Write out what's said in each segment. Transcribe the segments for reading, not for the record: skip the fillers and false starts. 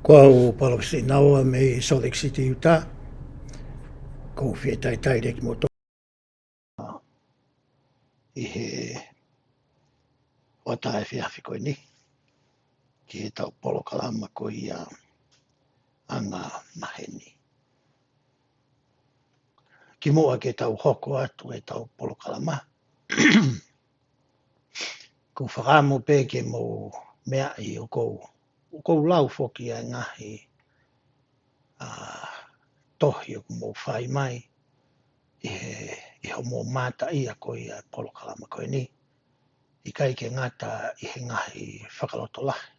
Kua o Palopsi Naua me Salt Lake City, Utah. Ko whie tai reki mo tō. I he watae whiawhi koe ni. Ki he tau polo kalama ko i anga maheni. Ki mua ke tau hoko atu e tau polo kalama. Ko whakamo pē ke mo mea i o kou lau whoki a ngahi tohi o mo whai mai. I ho mo mata ia ko i polo kalama koe ni. I kai ke ngata i he ngahi whakaloto lahi.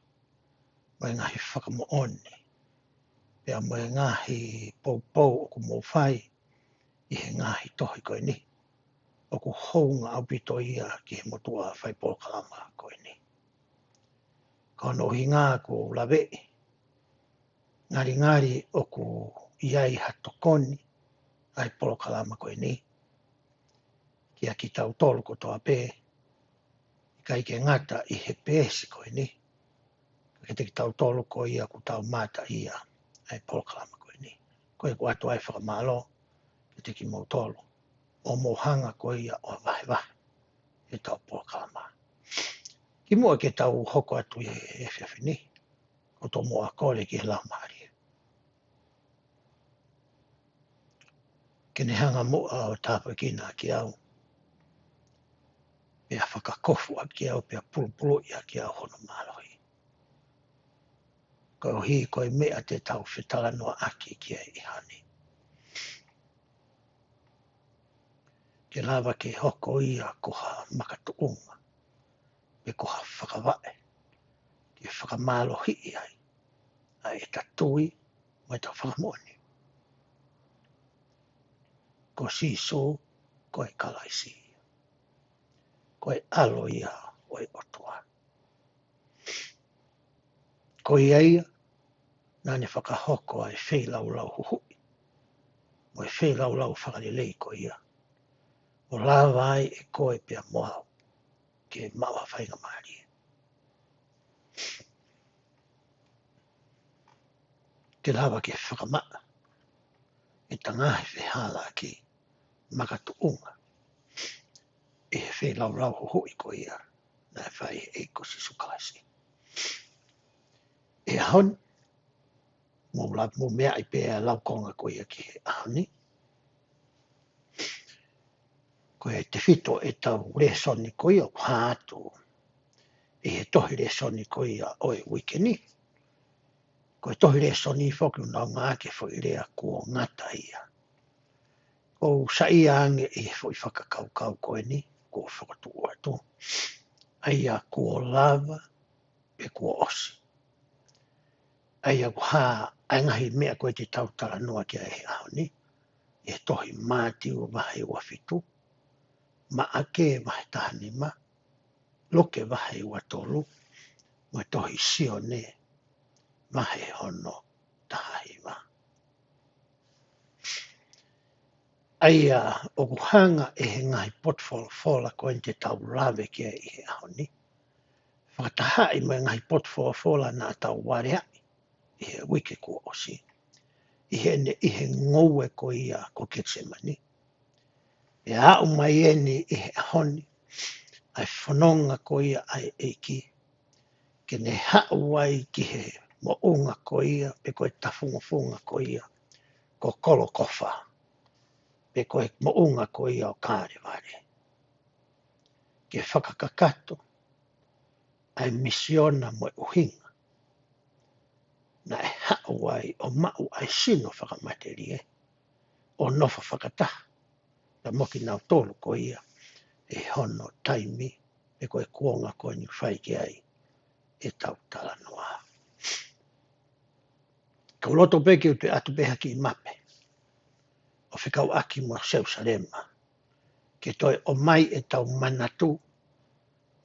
Mo ngahi whakamooni. Pea mo ngahi pou o ku mo whai i he ngahi tohi koe ni. O ku hounga au pito ia ki he motua whai polo kalama koe ni. Kono hi ngā ko lawe. Ngari o ku iai hatokoni ai polo kalama koe ni. Kia ki tau tolu ko toa pē. Kai ke ngata i he pēsi koe ni. Ke te ki tau tolu ko ia ku tau mata ia ai polo kalama koe ni. Koe ku atu ai whakamalo. Ke te ki mo tolu. O mo hanga ko ia o vahe. E tau polo kalama. Ki mua ke tau hoko atu i he whiawhi ni. O tō mua kore ki he lau mahari. Ke ne hanga mua o tāpua kina ki au. Pea whakakofu a ki au pea pulupulu ia ki au hono mālohi. Ko hi koe mea te tau whetala noa aki ki ai i hani. Ke lawa ke hoko ia koha makatuunga. Me koha whakawae. Ke whakamālohi ai. A e tatui mai tau whakamoni. Ko siso koe kalaisi. Koe alo ia oi otua. Ko ia nane whakahoko ai wheilau huhui. Mo e wheilau whakalelei ko ia. O lawa ai e koe pia moau. Ke maua whainga maari. Ke lawa ke whakamaa. E tangahi whihala ki makatuunga. E wheilau huhui ko ia. Nai whai e kosi sukaisi. E hon. Mo mea i pēa laukonga ko ia ki he ahoni. Ko e te whito e tau resoni ko ia o hātu. E he tohi resoni ko ia o e wikeni. Ko e tohi resoni whoki unau ngā ke whoi rea kua ngata ia. O sa ia ange e whoi whakakau koe ni. Kua whakatu atu. Aia kua lava e kua osi. Aia kuha angahi mea koe te tautara noa ki a he ahoni. E tohi māti o vahe ua whitu. Ma ake vahe tahanima. Loke vahe ua tolu. Mo tohi sione vahe hono tahahima. Aia o kuhanga e he ngai potfola koe te tau lawe ki i he ahoni. Whakatahai mo ngai potfola na tau warea. I he wike kua osi. I he ngoue ko ia ko Getsemani. E au mai eni i he ahoni. Ai whanonga ko ia ai eiki. Ke ne hau ai ki he mo unga ko ia. Pe koe tafunga ko ia. Ko kolo kofa. Pe koe mo unga ko ia o kāre ware. Ke whakakakato. Ai misiona mo uhinga. Na e hau ai o mau ai sino whakamaterie. O nofa whakataha. Na moki nau tolu ko ia. E hono taimi. E koe kuonga koe ni whai ki ai. E tau tala noa. Kau loto peke u te atu beha ki mape. O whikau aki mo Jerusalema. Ke toi o mai e tau manatu.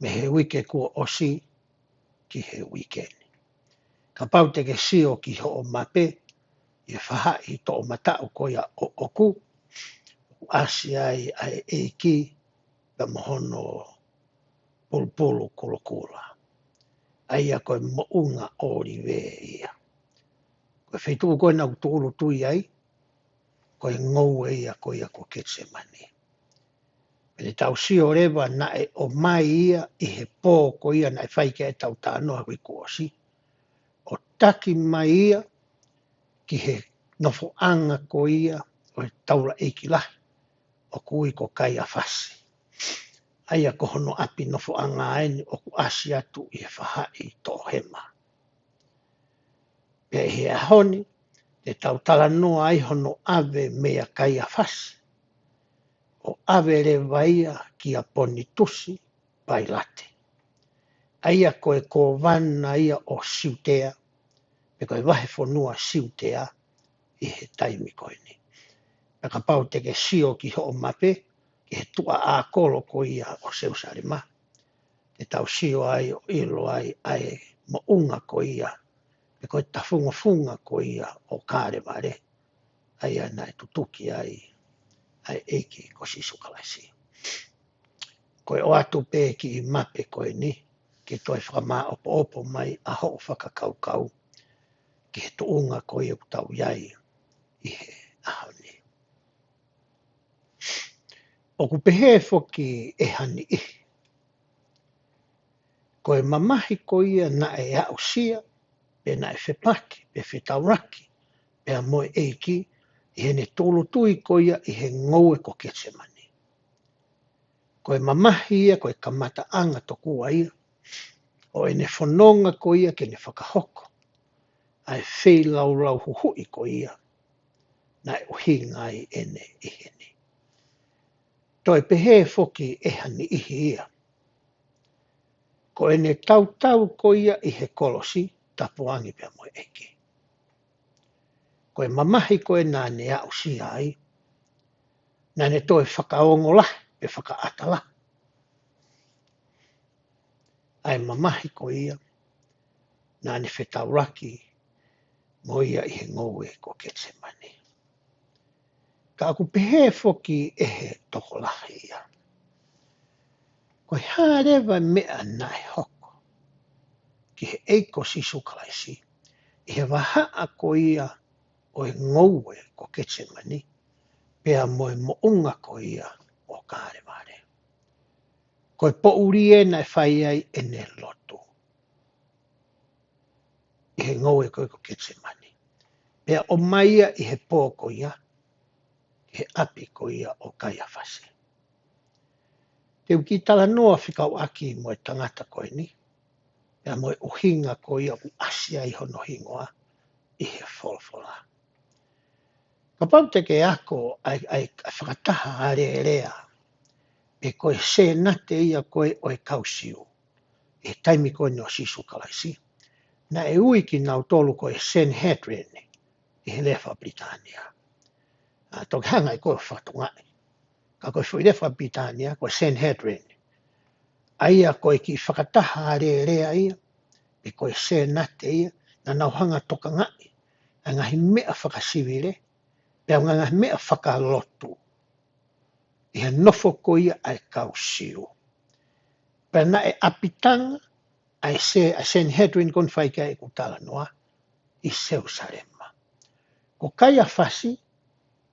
Me he wike kua osi. Ki he weekend. Ka pau te ke sio ki ho o mape. I whaha i to o matau ko ia o oku. Asi ai eiki. Pa mohono pulupulu kulukula. Aia koe mounga ori we ia. Koe whaitu koe nau tūru tui ai, koe ngou e ia koe ia ko Ketsemani. Pene tau si o rewa na e o mai ia i he pō ko ia na e whaike e tau tānoa hui kuosi. O taki mai ia ki he nofo anga ko ia o he taura eiki lahi o kui ko kai a whasi. Aia ko hono api nofo anga aeni o ku asi atu i he whahai tō hema. Pea he ahoni te tau tala noa ai hono ave mea kai a whasi. O ave le vaia ki a poni tusi pai late. Aia koe ko vana ia o siutea, pe koe wahe whanua siutea i he taimi koe ni. Pe ka pau te ke sio ki ho o mape, ki he tua a kolo ko ia o Seusarima. Te tau sio ai o ilo ai mo unga ko ia, pe koe ta funga ko ia o kāre mare. Aia nai tutuki ai eiki ko sisukalaisi. Koe o atu pē ki i mape koe ni, ki toi whakama opo mai a ho whakakaukau, ki he tuunga koe i tau iai i he ahoni. O ku pehe foki e hani i. Koe mamahi koe ia na e au sia, pe na e whepaki, pe whetauraki, pe a moe eiki, i he ne tōlu tui koe ia i he ngou e ko Ketsemani. Koe mamahi ia, koe kamata anga to kua ia, o e ne whanonga ko ia ke ne whakahoko, ai whei lau huhui ko ia, na e uhi ngai ene iheni. Toi pehe foki e hani ihi ia. Ko e ne tau ko ia i he kolosi, tapuangi pia moe eki. Koe mamahi koe nā ne au si ai, nā ne toi whakaongo lah, pe whakaata lah. Ai mamahi ko ia, nā ne whetauraki, mo ia i he ngou e ko Ketsemani. Ka aku pehe foki e he tokolahi ia. Koe hārewa mea nai hoko, ki he eiko sisukalaisi, i he wahaa ko ia o e ngou e ko Ketsemani, pea moe mounga ko ia o kāre mare. Koe po uri e nai whai ai e ne lotu. I he ngou e ko Ketsemani. Pea o maia i he pō ko ia, he api ko ia o Kaiafasi. Te uki tala noa whikau aki mo e tangata koe ni, pea mo e uhinga ko ia u asia i hono hingoa i he wholwhola. Ka pau te ke ako ai whakataha are rea, pe koe se nate ia koe o e kausiu, e taimi koe no sisukalaisi, na e ui ki nau tolu koe Sanhedrin i he lefa Britania. Toki hanga i koe whatungai. Ka koe whuirefa Britania, koe Sanhedrin. Aia koe ki whakataha are rea ia, pe koe se nate ia, na nau hanga toka ngai, a ngahi mea whakasiwire, pe a ngahi mea whakalotu. I he nofo ko ia ai kausiu. Pe na e apitanga, ai se a Sanhedrin kon whaika e kutala noa, i Seusarema. Ko Kaiafasi,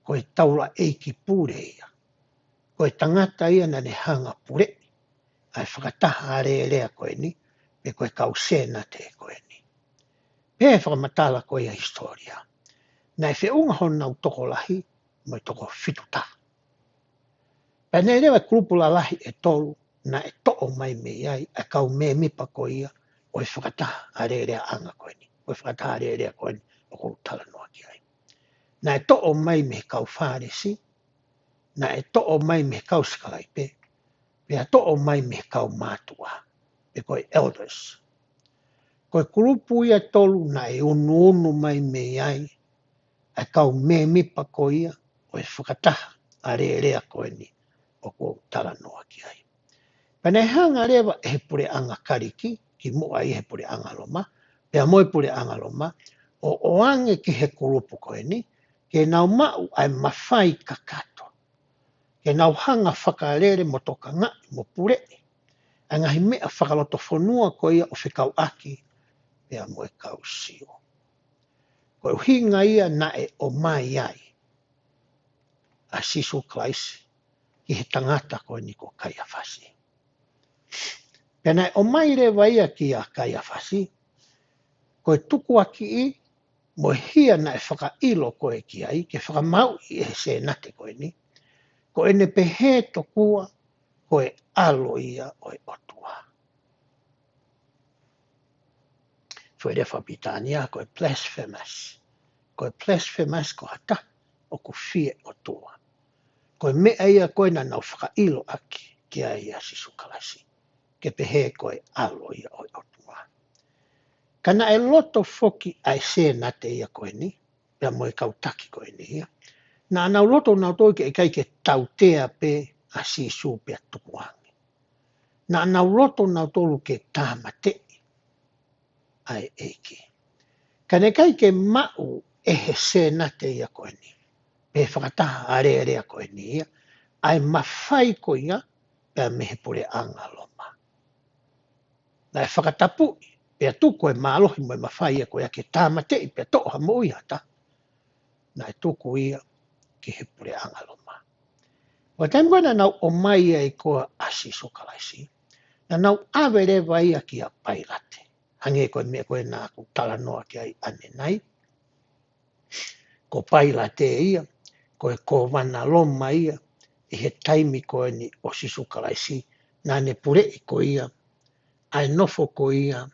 koe taura eiki pure ia. Koe tangata ia na ne hanga pure, ai whakataha are rea koe ni, pe koe kausena te koe ni. Pe whakamatala koe a historia. Na e whiunga honau toko lahi, mo i toko whituta. Pe ne rewa krupula lahi e tolu, na e to'o mai me iai, a kau me mipa koe ia, o e whakataha are rea anga koe ni. O e whakataha are rea koe ni, o kou tala noa ki ai. Na e to'o mai me kau whāresi, na e to'o mai me kau sikalaipe, pe a to'o mai me kau mātua, pe koe elders. Koe kurupu ia tolu na e unu mai me iai, a kau me mipa ko ia, o e whakataha are rea koe ni, o kou tala noa ki ai. Pane hanga rewa e he pure anga kariki, ki mua i he pure anga loma, pe a moe pure anga loma, o oange ki he kurupu koe ni, ke nau mau ai mawhai kakato. Ke nau hanga whakarere mo toka ngai mo pure. A ngahi mea whakaloto whanua ko ia o whikau aki, pea mo e kau sio. Ko hinga ia na e o mai ai. A sisu klaisi. I he tangata koe ni ko Kaiafasi. Pena o mai le vai ki a Kaiafasi. Ko tuku aki i. Mo hia na e whakailo koe ki ai. Ke whakamau i e se nate koe ni. Ko ene pehe tokua. Ko e alo ia o e otua. Fwere whapitania ko e blasphemous. Ko e blasphemous ko hata o ku fie o tua. Ko e mea ia koe na nau whakailo aki ki a ia sisu kalasi. Ke pehe ko e alo ia o otua. Kana e loto foki ai se nate ia koe ni. Pea mo e kautaki koe ni ia. Na nau loto nau toi ke kai ke tautea pe a sisu pe tukuangi. Na nau loto nau tolu ke tāmate ai eiki. Kane kai ke mau e he se nate ia koe ni. Pe whakataha are area koe ni ia. Ai mawhai ko ia. Pea mehe pure anga loma. Na e whakatapu. Pea tuku e maalohi mo e mawhai ia koe ke tāmate i pea toha mo iata. Na e tuku ia ki he pure anga loma. Wa taimu koe na nau o mai ia i koa asi sokalaisi. Na nau awere vai ia ki a pailate. Hange koe mea koe nā ku talanoa ki ai ane nai. Ko pailate ia. Ko e kovana loma ia. I he taimi koe ni o sisu kalaisi. Nā ne pure i ko ia. Ai nofo ko ia.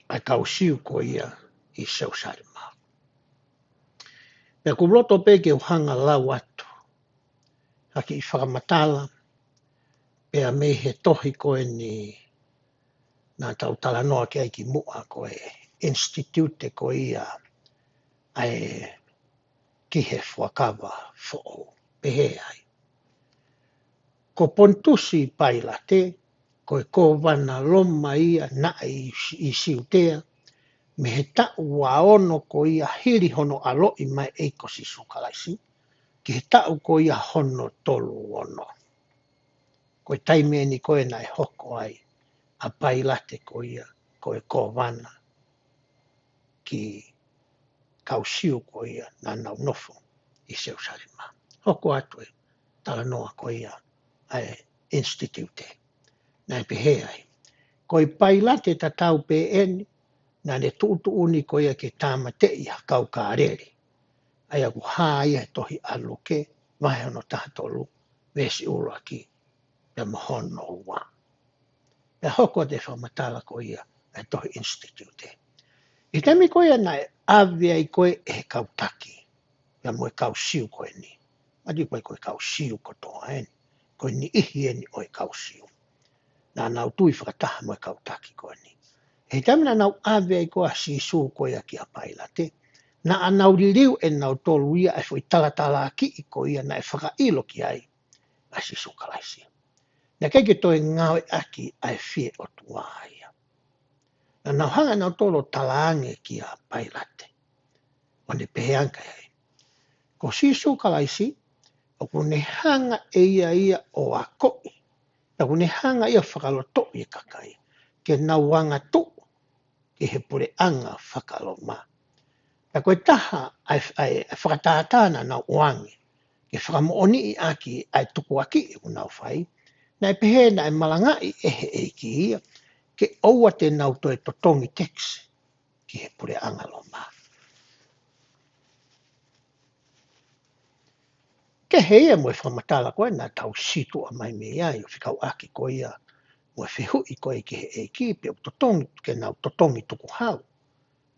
Ai kausiu ko ia i seu sarima. Pea kuloto pe ke uhanga lau atu. Haki i whakamatala. Pea me he tohi koe ni nā tau talanoa ki ai ki mua koe institute ko ia ai ki he whakawa fo pehe ai. Ko pontusi pailate, ko e kovana loma ia na i siutea, me he tau wa ono ko ia hiri hono alo i mai eiko si sukalaisi, ki he tau ko ia hono tolu ono. Ko e taime ni ko e nai hoko ai, a pailate ko ia, ko e kovana, ki kausiu ko ia na nau nofo i seu sarima. Hoko atu e talanoa ko ia ai institute. Nai pehe ai. Ko i pailate ta tau pe eni, na ne tuutu uni ko ia ke tāmate i hakau kāreri. Ai aku hā ia tohi aluke, vahe ono tahatolu, vesi ura ki, pe mahono wa. Pe hoko te whamatala ko ia, ai tohi institute. I temi ko ia nai awea i koe e he kautaki, ia mo e kausiu koe ni. Madi koe koe kausiu kotoa eni, koe ni ihi eni o e kausiu. Na nau tui whakataha mo e kautaki koe ni. He tamina nau awea i koa sisu koe a ki a pailate, na anau ririu e nau tolu ia e fwoi talatala ki i ko ia na e whakailo ki ai a sisu kalaisi. Na keike toi ngawe aki ai fie o tua ia. Na nau hanga nau tolo talaange ki a pailate. O ne peheanka ai. Ko sisu kalaisi, o kune hanga e ia o a koi. Na kune hanga ia whakaloto i kakai. Ke nau wanga tu, ki he pure anga whakaloma. Na koe taha ai whakatātāna nau oangi. Ke whakamooni i aki ai tuku aki i unau whai. Na e pehe na e malangai ehe eiki ia. Ke oua te nau toi totongi tex. Ki he pure anga loma. Ke heia mo e whamatala koe na tau situ a mai mea ai o whikau aki ko ia. Mo e whihu i koe ki he eiki pe o totongi ke nau totongi tuku hau.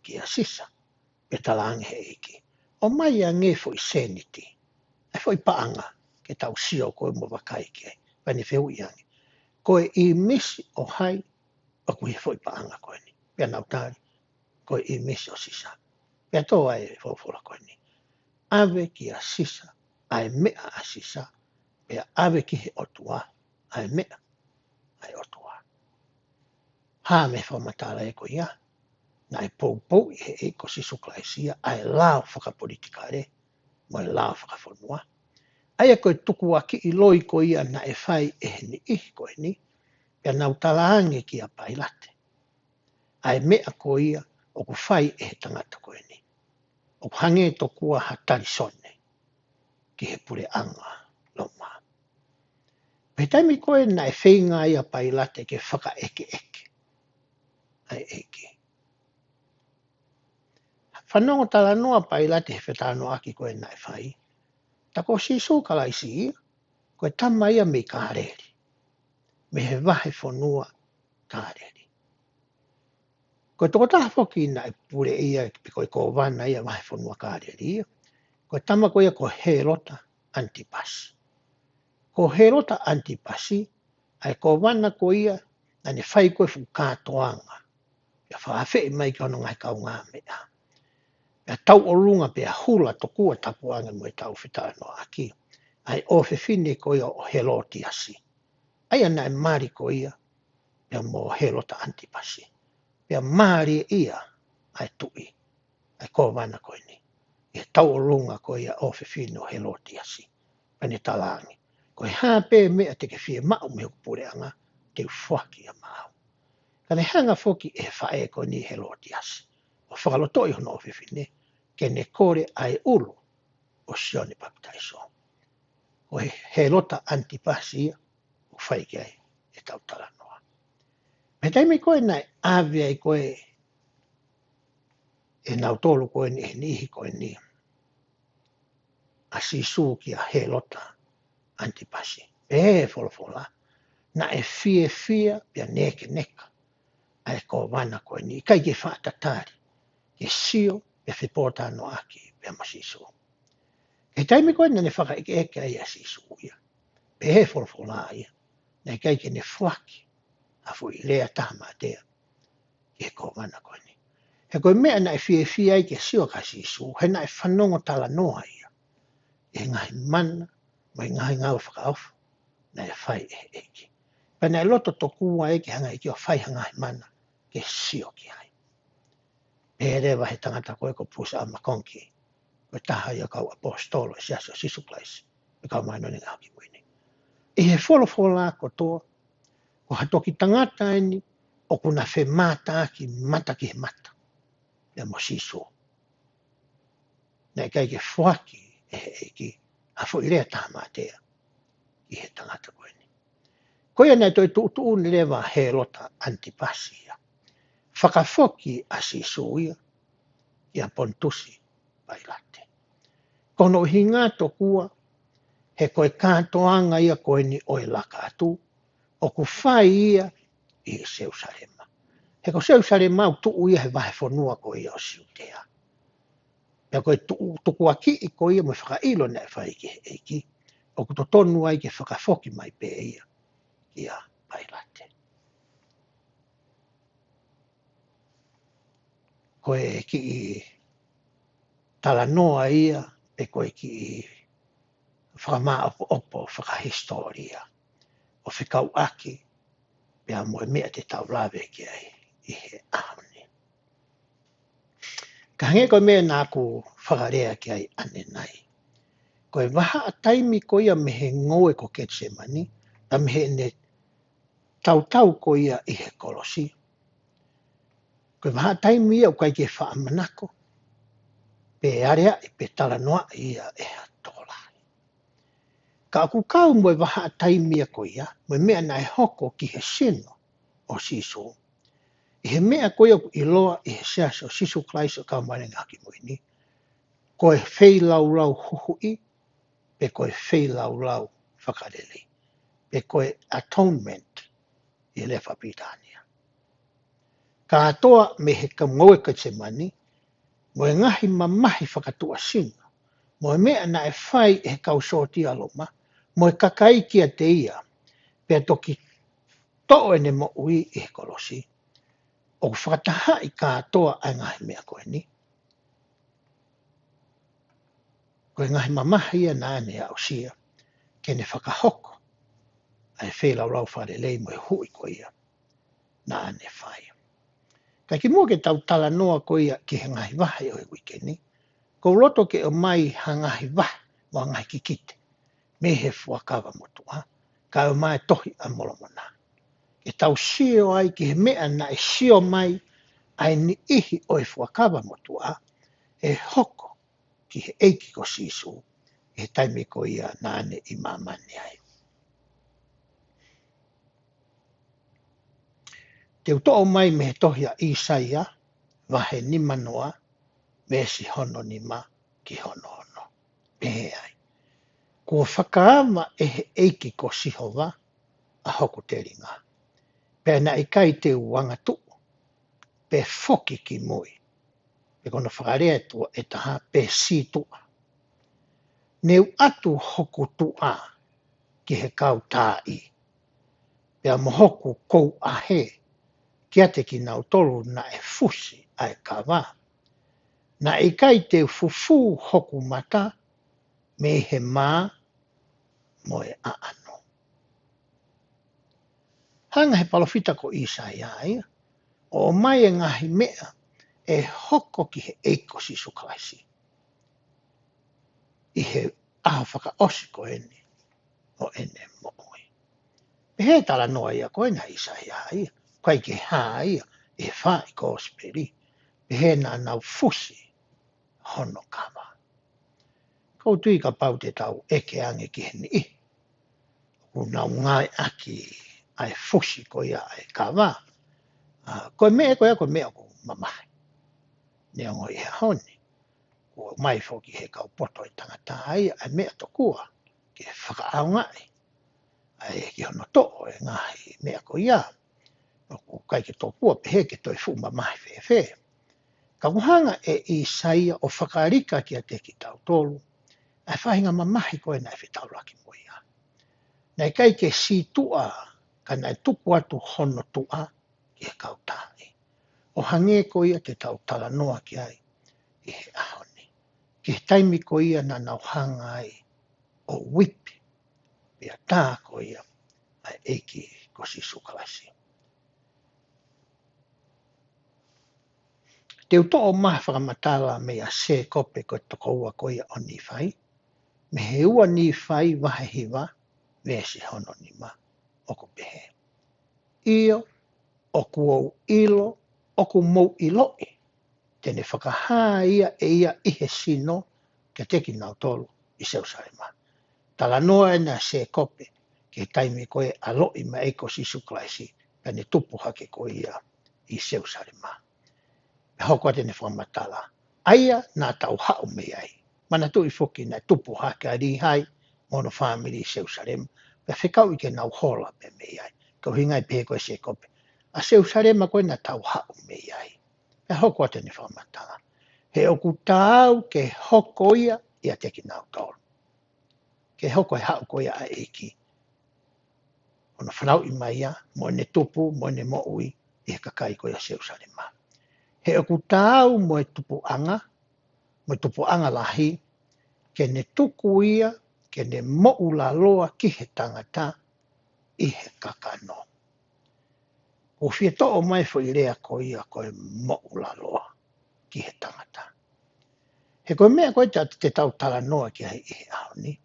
Ki a sisa. Pe talangi he eiki. O mai a nge fo i seniti. E fo i paanga ke tau sio koe mo wakai ke. Pani whihu i angi. Koe i misi o hai. O kui he fo i paanga koe ni. Pea nau tari. Koe i misi o sisa. Pea toa e fofora koe ni. Ave ki a sisa. Ai mea a sisa. Pea ave ki he otua. Ai mea. Ai otua. Ha me whamatala e ko ia. Na e pou i he eko sisu klaisia. Ai lao whakapolitikare. Mo e lao whakafonua. Ai e koe tuku aki i loi ko ia na e whai e ni ihi koe ni. pia nau talaange ki a pailate. Ai mea ko ia o ku whai e he tangata koe ni. O ku hange to kua ha tarisone ki he pure anga lo ma. Pe taimi koe na e whainga ia pailate ke whaka eke eke. Ai eke. Whanongo tala noa pailate he whetano aki koe na e whai. Tako si so kalaisi ia. Koe tama ia me kāreri. Me he wahe whanua kāreri. Koe toko taha whoki na e pure ia pe koe ko wana ia wahe whanua kāreri ia. Koe tama koe ia ko Herota Antipasi. Ko Herota Antipasi ai ko wana ko ia na ne whai koe fu kātoanga. Ia whaafei mai ka ono ngai kau ngā mea. Ia tau o runga pe a hula to kua tapuanga mo e tau whetano aki. Ai ofe fine ko ia o Herotiasi. Ai ana e mari ko ia ia mo Herota Antipasi. Ia mari ia ai tui. Ai ko wana koe ni. Ia tau o runga ko ia ofe fine o Herotiasi. Pane talangi. Koe hape mea te ke fie mau me hukupure anga te ufuaki a mau. Kane hanga foki e whae ko ni Herodias. O whakalotoi hono o whiwhine, ke ne kore ai ulu o Sione Baptaiso. O Herota Antipasia, o whai ki ai e tautala noa. Me taimi koe nai awia i koe e nautolu koe ni e nihi koe ni. A sisu ki a Herota Antipasi. E folofola. Na e fia pia neke neka. Ai ko wana koe ni. Kai ke whaatatari. Ke sio e whipota no aki pia masisu. E taimi koe na ne whaka eke ai a sisu ia. Pe he folofola ia. Na kai ke ne whaki. A fui lea tama tea. Ke ko wana koe ni. He koe mea na e fia ai ke sio ka sisu. He na e whanongo tala noa ia. E ngahi mana. Mai ngahi ngau whakaafu. Na e whai e eke. Pena e loto to kua eke hanga i kia whai hanga i mana ke sio ki ai. E rewa he tangata koe ko pusa a makonki. Koe taha ia kau apostolo si aso sisu place. E kau mai noni ngau ki mwini. E he wholofola ko toa. Ko hatoki tangata eni o kuna whe mata aki mata ki he mata. Ia mo sisu. Na e kai ke whaki e he eki. A fo i rea taha matea. I he tangata koe ni. Koe nei toi tu ni lewa Herota Antipasia. Whakafoki a sisuia ia Pontusi Pailate. Kono hinga to kua he koe kātoanga ia koe ni oe laka atu o ku whai ia i Seusarema. He ko Seusarema au tuu ia he vahe whanua koe ia o Siutea. Ia koe tuku aki i koe ia mo whakailo nei whai ki he eiki. O ku to tonu ai ke whakafoki mai pe ia Pailate. Koe ki i tala noa ia pe koe ki i whakamā opo whakahistoria. O whikau aki pia moe mea te tau lawe ki ai i he ahoni. Ka hange koe mea nā ku whakarea ki ai ane nai. Koe waha a taimi ko ia me he ngoe ko Getsemani, ta me he ne tau ko ia i he kolosi. Koe waha a taimi ia o kai ke whaamanako, pe area i pe tala noa ia e ha tola. Ka aku kau moe waha a taimi ia ko ia, moe mea na e hoko ki he sino o sisu. I he mea ko ia i loa i he siaso sisu klaiso ka mare ngaki moini. Koe whei lau huhui, pe koe whei lau whakarele. Pe koe atonement i le whapitania. Ka atoa me he ka ngoe ka te mani, moe ngahi mamahi whakatua sino, moe mea na e whai e kau soti aloma, moe kakai kia te ia, pe toki to'o ene mo ui i he kolosi, o whakataha i ka atoa ai ngahi mea koe ni. Koe ngahi mamahi ia na ane au sia, ke ne whakahoko, ai whei lau wharelei moe hui ko ia, na ane whai. Kai ki mua ke tau tala noa ko ia ki he ngahi wahi o e wikeni, ko roto ke o mai ha ngahi wahi mo ngahi kikite, me he fuakawa motua, ka o mai tohi a molomona. ke tau sio ai ki he mea na e sio mai ai ni ihi o e fuakawa motua e hoko ki he eiki ko sisu he taimi ko ia na ane i mamani ai. Te uto mai me he tohia Isaia wahe ni manoa me si hono ni ma ki hono hono. Pehe ai. Kua whakaama e he eiki ko sihova a hoku te ringa. Pea na i kai te uanga tu. Pe foki ki mui. Pe kona whakarea tua e taha pe si tua. Neu atu hoku tua ki he kau tā i. Pea mohoku kou a he. Kia te ki nau tolu na e fusi ai kawa. Na i kai te fufu hoku mata me he mā mo e aano. Hanga he palofita ko Isaia ia. O mai e ngahi mea e hoko ki he eiko si suklaisi. I he aha whaka osi ko ene o ene mo'oi. He tala noa ia ko ena Isaia ia. Kai ke hā ia e whai ko osperi. He na nau fusi hono kawa. Kau tui ka pau te tau eke ange ki heni i. Ku nau ngai aki ai fusi ko ia ai kawa. Koe mea koe mea ko mamahi. Ne ongo i he honi. Ko mai foki he kau poto i tangata ai ai mea to kua. Ke whakaau ngai. Ai ki hono to'o e ngahi mea ko ia. Ko kai ke tō pua pehe ke toi fu mamahi whewhe. Ka kuhanga e Isaia o whakarika ki a te ki tau tolu. Ai whahinga mamahi koe nai whitau laki mo ia. Nei kai ke si tua ka nai tuku atu hono tua ki he kau tāi. O hange ko ia te tau tala noa ki ai i he ahoni. Ki he taimi ko ia na nau hanga ai o wipi. Pia tā ko ia ai eiki ko si sukalasi. Te uto o maha whakamatala me a se kope ko toko ua ko ia o ni whai. Me he ua ni whai wahe hiwa me si hono ni ma o ko pehe. Io o kuou ilo o ku mou iloi. Tene whakahā ia e ia ihe sino ke teki nau tolu i Seusarema. Tala noa e na se kope ke taimi koe aloi ma eiko si suklaisi pene tupu hake ko ia i Seusarema. Me hoko tene whamatala. Aia nā tau hao me ai. Mana tui foki na tupu hake a rihai mono whamiri i Seusarema. Pe whikau i ke nau hola pe me ai. Kau hingai pe koe se kope. A Seusarema koe na tau hao me ai. E hoko tene whamatala. He oku tāu ke hoko ia i a teki nau tolu. Ke hoko e hao ko ia a eiki. Ona whanau i mai ia, mo ne tupu, mo ne mo ui, i he kakai ko ia Seusarema. He oku tāu mo e tupu anga lahi, ke ne tuku ia, ke ne mo ula loa ki he tangata i he kakano. O whia to'o mai fo i rea ko ia ko e mo ula loa ki he tangata. He koe mea koe te tau tala noa ki ai i he ahoni.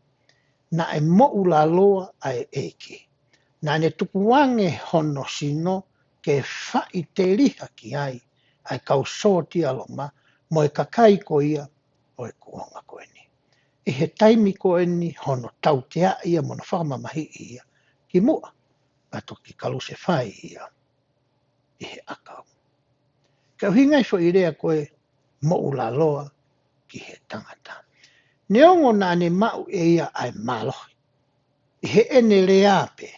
Na e mo ula loa ai eiki. Na ne tukuange hono sino ke whai te liha ki ai kau soti aloma mo e kakai ko ia o e kuonga koe ni. I he taimi koe ni hono tau te a ia mono whakamamahi ia ki mua. Pato ki kaluse whai ia i he akau. Kau hingai fo i rea koe mo ula loa ki he tangata. Ne ongo nā ne mau e ia ai mālohi. I he ene reape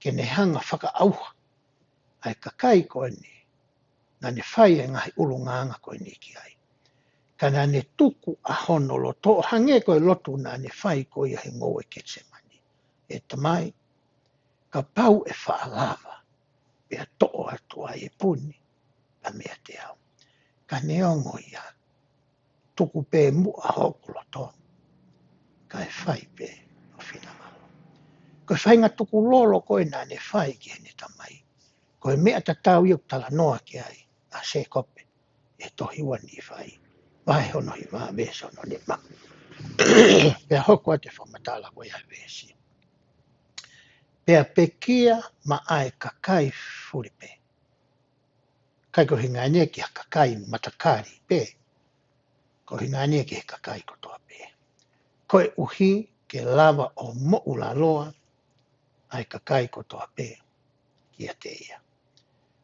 ke ne hanga whakaauha ai kakai koe ni. Nā ne whai e ngahi urunganga koe ni ki ai. Ka nā ne tuku a honolo to hange koe lotu nā ne whai koe ia he ngō e ketsemani. E tamai, ka pau e whaalava pia to'o atua e puni a mea te au. Ka neongo ia tuku pē mua hoku loto. Ka e whai pē o whinamalo. Koe whainga tuku lolo koe nā ne whai ki hene tamai. Koe mea tatau iu tala noa ki ai a se kope e tohi wani whai. Vai hono hi wā vese hono ni ma. Pea hoko te whamatala koe ai vese. Pea pekia ma ai kakai furipe. Kai ko hingania ki kakai matakari pe. Ko hingania ki kakai kotoa pe. Koe uhi ke lava o mo'ula loa ai kakai kotoa pe kia te ia.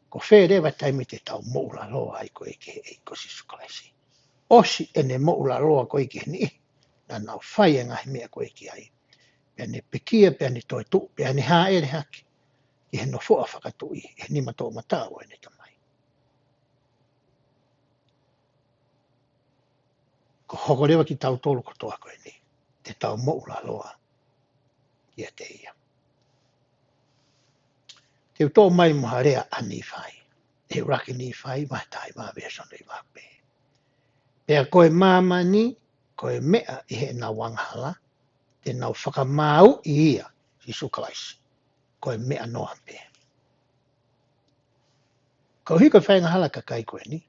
Ko wherewa taimi te tau mo'ula loa ai koe ke eiko sisukalaisi. Osi ene mo'ula loa koe ke ni na nau whai e ngahi mea koe ki ai. Pea ne pekia, pea ne toi tu, pea ne haere haki. I he no fua whakatui, e ni mato matao e ne tamai. Ko hokorewa ki tau tolu kotoa koe ni, te tau mo'ula loa ia te ia. Te uto mai moharea ani whai. E uraki ni whai, mai tai maa vea sono i wape. Pea koe mamani, koe mea i he na wanghala, te nau whakamau i ia, si sukalaisi. Koe mea noa pe. Ko hiko whainga hala ka kai koe ni,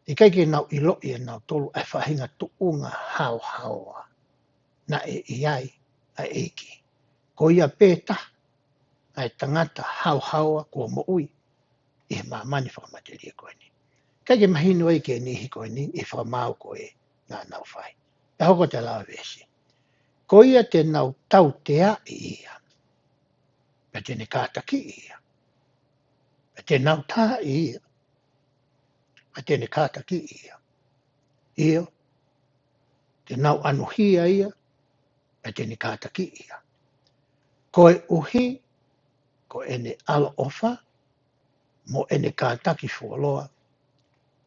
i kai ke nau ilo i e nau tolu ai whahinga tuunga hao haoa. Na e iai a eiki. Ko ia pēta ai tangata hao haoa kua mo ui i he mamani whakamateria koe ni. Kai ke mahinu ai ke nihi koe ni i whakamau koe ngā nau whai. E hoko te lawa vesi. Ko ia te nau tau te a i ia. Pe te ne kātaki i ia. Pe te nau tā i ia. Pe te ne kātaki i ia. Ia. Te nau anuhia ia. Pe te ne kātaki ia. Koe uhi, ko ene alo ofa, mo ene kātaki fuoloa,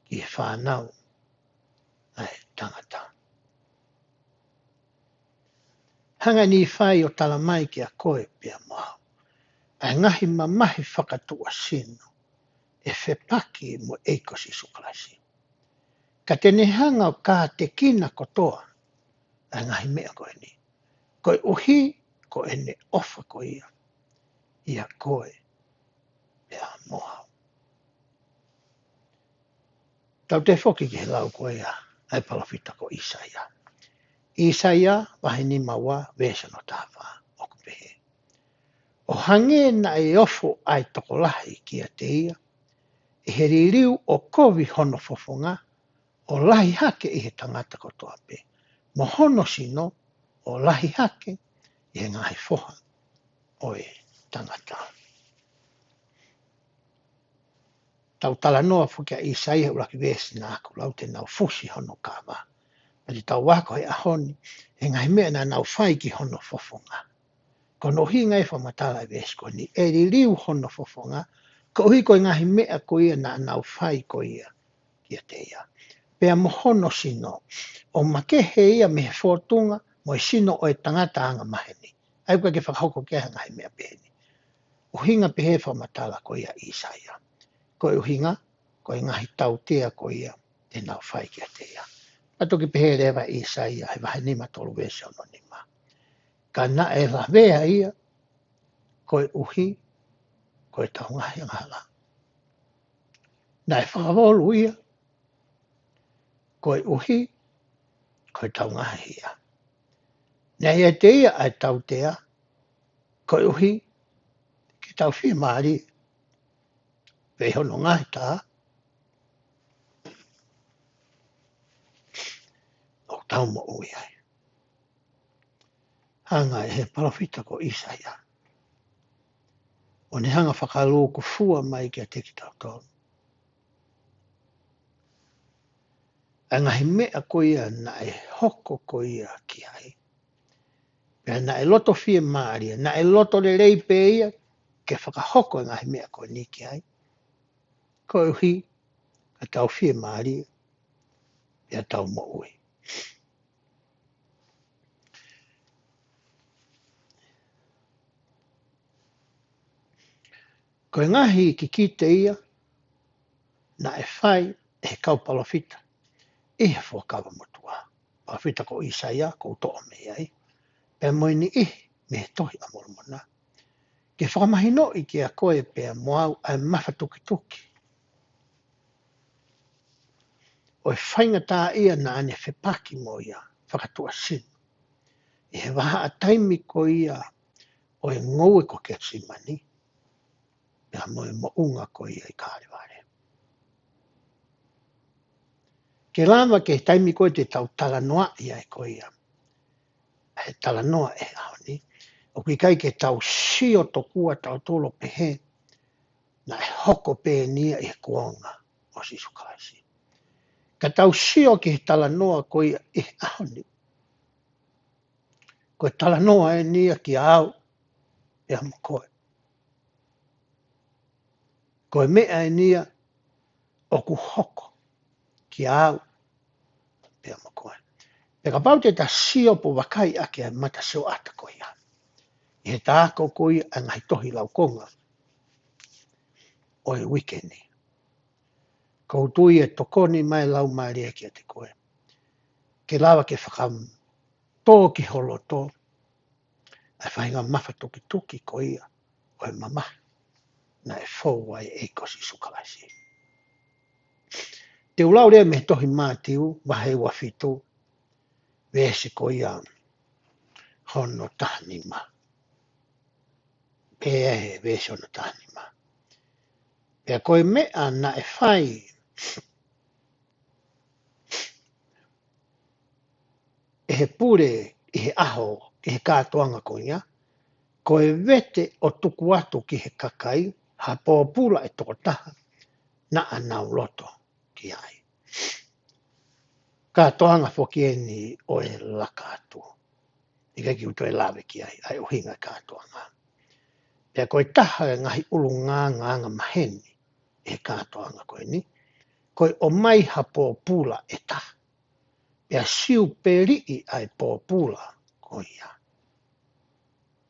ki he whānau, ai tangata. Hanga ni whai o tala mai ki a koe pia mau. Ai ngahi mamahi whakatua sino, e whepaki mo eiko si sukalasi. Ka tene hanga o kā te kina kotoa, ai ngahi mea koe ni. Koe uhi, ko ene ofa ko ia koe pia moha. Tau te whoki ki he lau koe ia, ai palawhita ko Isaia. Isaia, wahi ni maua, vesa no tāwha, oku pehe. O hange na e ofo ai tokolahi ki a te ia, e he ririu o kovi hono fofonga, o lahi hake i he tangata kotoa pe. Mo hono sino, o lahi hake, i he ngahi foha, o e tangata. Tau tala noa fuki a Isaia uraki vesi nā aku lau te nau fusi hono kāwa. Pari tau wako he ahoni, he ngahi mea na nau whai ki hono fofonga. Ko no hi ngai whamatala e vesi ko ni, e ririu hono fofonga, ko hui koe ngahi mea ko ia na nau whai ko ia, ki a te ia. Pea mo hono sino, o makehe ia me he whotunga, mo e sino o e tangata anga maheni. Ai koe ke whakahoko kia ngahi mea peheni. O hinga pehe whamatala ko ia Isaia. Ko e uhinga, ko e ngahi tau tea ko ia, te nau whai ki a te ia. Ato ki pehe rewa Isaia, he wahe nima tolu vesi ono nima. Ka na e rawea ia, ko e uhi, ko e tau ngahi ngala. Na e whakawolu ia, ko e uhi, ko e tau ngahi ia. Na e te ia ai tau tea, ko e uhi, ki tau whia maari, vei hono ngahi tā, o tau mo ui ai. Hanga e he palawhita ko Isaia. O ne hanga whakalu ko fua mai ki a te ki tau tonu. A ngahi mea ko ia na e hoko ko ia ki ai. Pea na e loto whia maari, na e loto le rei pe ia, ke whakahoko e ngahi mea ko ni ki ai. Ko e uhi, ka tau whia maari, pea tau mo ui. Ko e ngahi ki kite ia, na e whai e he kau palawhita. I he whakawa motua. Palawhita ko Isaia, ko utoa me ai. Pea moini i me he tohi amoromona. Ke whakamahino i ki a koe pea moau ai mawha tuki tuki. O e whainga tā ia na ane whepaki mo ia, whakatua sinu. I he waha a taimi ko ia, o e ngou e ko ke simani, pea mo e mo unga ko ia I kāre ware. Ke lama ke taimi ko te tau talanoa ia e ko ia, he talanoa e aoni, o ki kai ke tau sio tokua tau tolo pehe, na e hoko pe nia e kuonga o Sisu Kraisi. Ka tau sio ki he talanoa ko ia e aoni, ko e talanoa e nia ki au e amakoe. Ko e mea e nia o ku hoko ki au e amakoe. Pe ka pau te ta sio po wakai ake a mata seo ata ko ia. I he tāko ko ia a ngai tohi lau konga o e wikeni. Ko tui e tokoni mai lau maari e ki a te koe. Ke lawa ke whakam tō ki holo tō, ai whainga mawha tuki tuki ko ia o e mama na e fōu ai e kosi sukalasi. Te ulau rea me tohi mātiu, wahe wa fitu, vese ko ia hono tahanima. Pea he vese hono tahanima. Pea koe mea na e whai e he pure I he aho ki he kātoanga ko ia, ko e vete o tuku atu ki he kakai, ha pōpula e toko taha, na anau loto ki ai. Kātoanga whoki e ni o e laka atu. I kai ki uto e lawe ki ai o hinga kātoanga. Pea koe taha e ngahi ulu nganga maheni e he kātoanga koe ni, koe o mai ha pōpula e taha. Pea siu peri ai pōpula ko ia.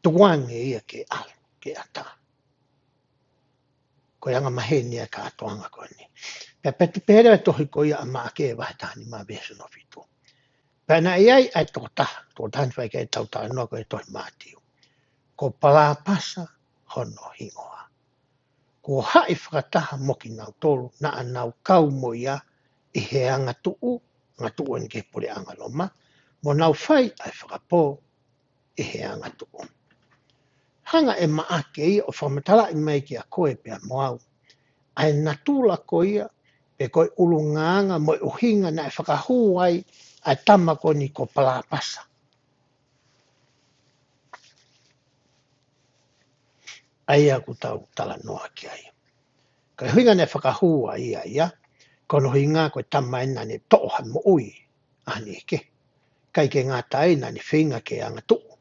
Tuange ia ke alu, ke ata. Ko anga maheni e kātoanga koe ni. Pea peti pere e tohi ko ia a maa ke wahe tahani maa beso no fitu. Pea na iai ai toko taha, toko tahani whai ke tau taha noa koe tohi mātiu. Ko pala pasa hono hingoa. Ko hai whakataha moki nau tolu na anau kau mo ia I he anga tuu ni ke pure anga loma, mo nau whai ai whakapō I he anga tuu. Hanga e maake ia o whamatala I mai ki a koe pia moau. Ai natula ko ia, pe koe ulunganga mo uhinga na e whakahu ai tama ko ni ko palapasa. Ai aku tau tala noa ki ai. Ka huinga ne whakahu ai ia, kono hinga koe tama ina ne toha mo ui, ani ke. Kai ke ngā taina ni whinga ke anga tuu,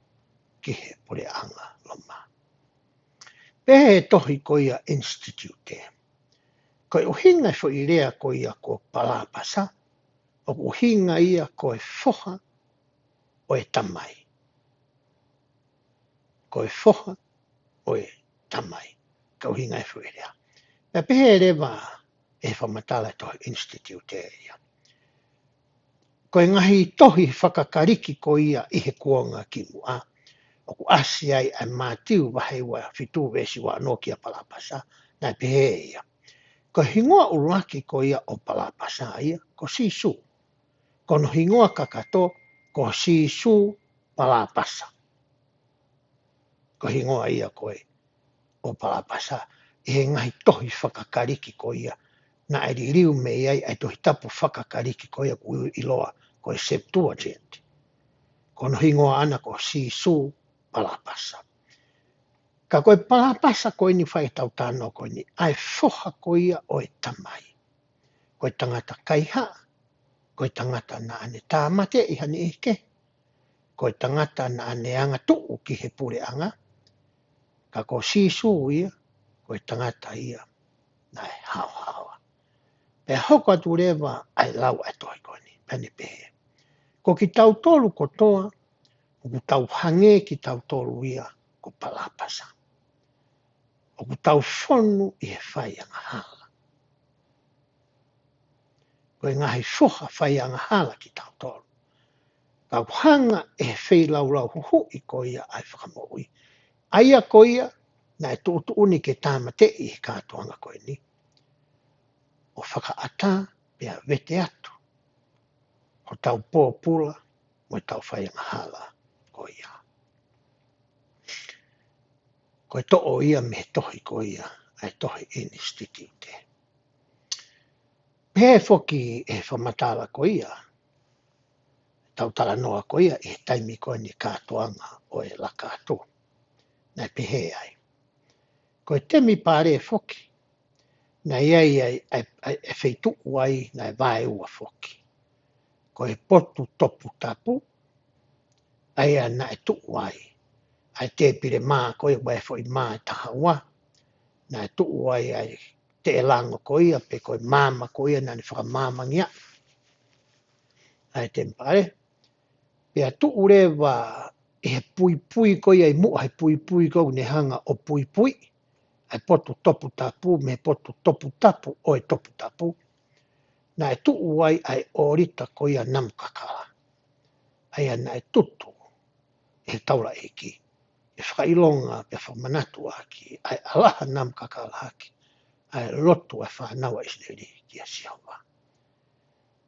ki he pure anga loma. Pehe tohi ko ia institute. Ko uhinga fo I rea ko ia ko palapasa, o uhinga ia ko e foha o e tamai. Ko e foha o e tamai. Ka uhinga fo I rea. Pea pehe rewa e whamatala tohi institute ia. Ko e ngahi tohi whakakariki ko ia I he kuonga ki mua. O ku asi ai mātiu wahe wa fitu vesi wa no ki a palapasa, na pehe ia. Ko hingoa ulaki ko ia o palapasa ia, ko sisu. Ko no hingoa kakato, ko sisu palapasa. Ko hingoa ia koe o palapasa. I he ngahi tohi whakakariki ko ia. Na e riu me iai ai tohi tapu whakakariki ko ia ku iloa ko e Septuagint. Ko no hingoa ana ko sisu palapasa. Ka koe palapasa koe ni whai tau tāno koe ni, ai foha ko ia o e tamai. Koe tangata kaiha, koe tangata na ane tāmate I hani ike, koe tangata na ane anga tuu ki he pure anga, ka ko sisu ia, koe tangata ia, na e hao hawa. Pe hoko atu rewa ai lau ai tohi koe ni, pene pehe. Ko ki tau tolu kotoa, ko ku tau hange ki tau tolu ia, ko palapasa. O ku tau whonu I he whai anga hala. Ko e ngahi whoha whai anga hala ki tau tolu. Kau hanga e he whai lau huhu I ko ia ai whakamoui. Aia ko ia, na e tūtu uni ke tāmate I he kātoanga koe ni. O whakaata pia vete atu. O tau pōpula, mo tau whai anga hala ko ia. koe to'o ia me tohi ko ia, ai tohi institute. Pehe foki e whamatala ko ia, tautala noa ko ia, e taimi koe ni kātuanga o e la kātua. Nai pehe ai. Koe temi pare foki, na iai e wheituu ai na e vae ua foki. Koe potu topu tapu, ai na e tuu ai. Ai te pire maa koe wae fo i maa e taha ua. Na e tuu ai ai te elango ko ia pe koe mama ko ia na ni whakamangia. Ai te mpare. Pea tuu rewa e pui pui ko ia i mua he pui pui ko ne hanga o pui pui. Ai potu topu tapu me potu topu tapu o e topu tapu. Na e tuu ai ai orita ko ia namkakala. Ai na e tutu e taura eki. E whakailonga pe whamanatu aki. Ai alaha namkakala haki. Ai lotu e whanawa isneri ki a siawa.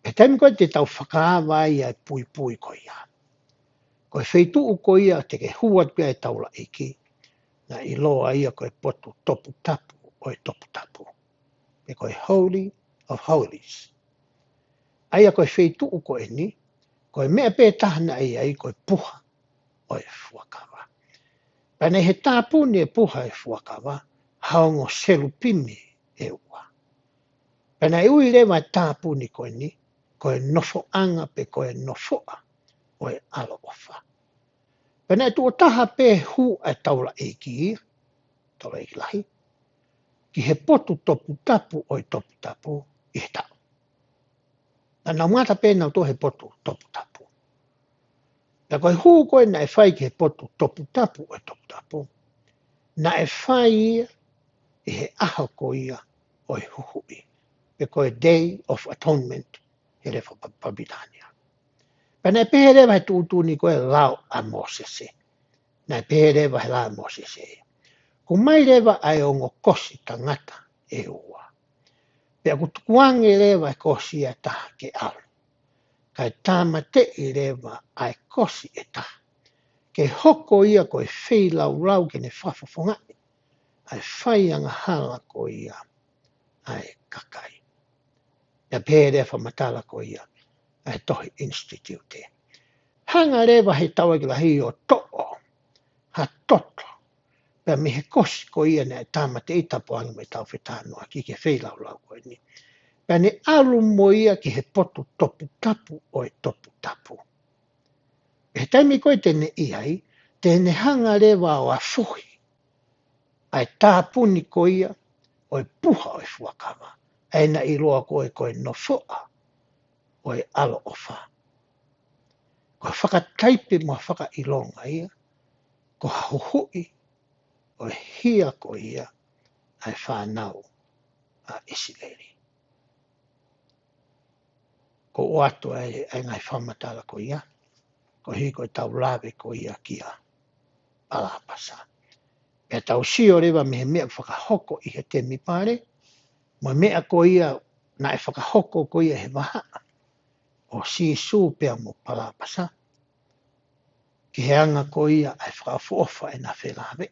E taimi koe te tau whakaawa ai ai pui pui ko ia. Koe wheituu ko ia te ke huat pia e taura eki. Na i loa ia koe potu topu tapu o e topu tapu. E koe holy of holies. Aia koe wheituu ko e ni, koe mea pē tahana ai koe puha o e fuakawa. Pane he tāpuni e puha e fuakawa, haongo selupimi e ua. Pane e ui lewa tāpuni koe ni, koe nofo anga pe koe nofoa o e alo ofa. Pane e tuo taha pē hu e taula eki ia, taula eki lahi, ki he potu topu tapu o e topu tapu i he tau. Na nau ngata pē nau to he potu topu tapu. Na koe huu koe na e whai ki he potu topu tapu o e topu tapu. Na e whai ia i he aho ko ia o e huhui. Pe koe Day of Atonement he rewa Pabitania. Pena e pehe rewa he tūtūni koe lau a Mosese. Na e pehe rewa he lau a Mosese. Kumai rewa ai o ngokosi tangata e ua. Pea kutukuange rewa e kosi e taha ke alu. Kai tāma te i rewa ai kosi e taha. Ke hoko ia koe whei lau ke ne whafafongai. Ai whai anga hala ko ia ai kakai. Ia pēre whamatala ko ia ai tohi institute. Hanga rewa he tawa ki lahi o to'o, ha toto. Pea mi he kosi ko ia ne tāma te itapuangi me tau whetanoa ki ke whei lau koe ni. Pea ne alu mo ia ki he potu topu tapu o e topu tapu. He taimi koe tene iai, tene hanga rewa o a fuhi. Ai tāpuni ko ia o e puha o e fuakawa. Ai na i roa koe no foa o e alo ofa. Ko whakataipe mo whakailonga ia. Ko hauhui o e hia ko ia ai whanau a Isileli. Ko oato ai ngai whamatala ko ia. Ko hi koe tau lawe ko ia kia alapasa. E tau sio rewa me he mea whakahoko i he temi pare. Mo mea ko ia na e whakahoko ko ia he waha. O si su pea mo palapasa. Ki he anga ko ia ai whakafofa e na whelawe.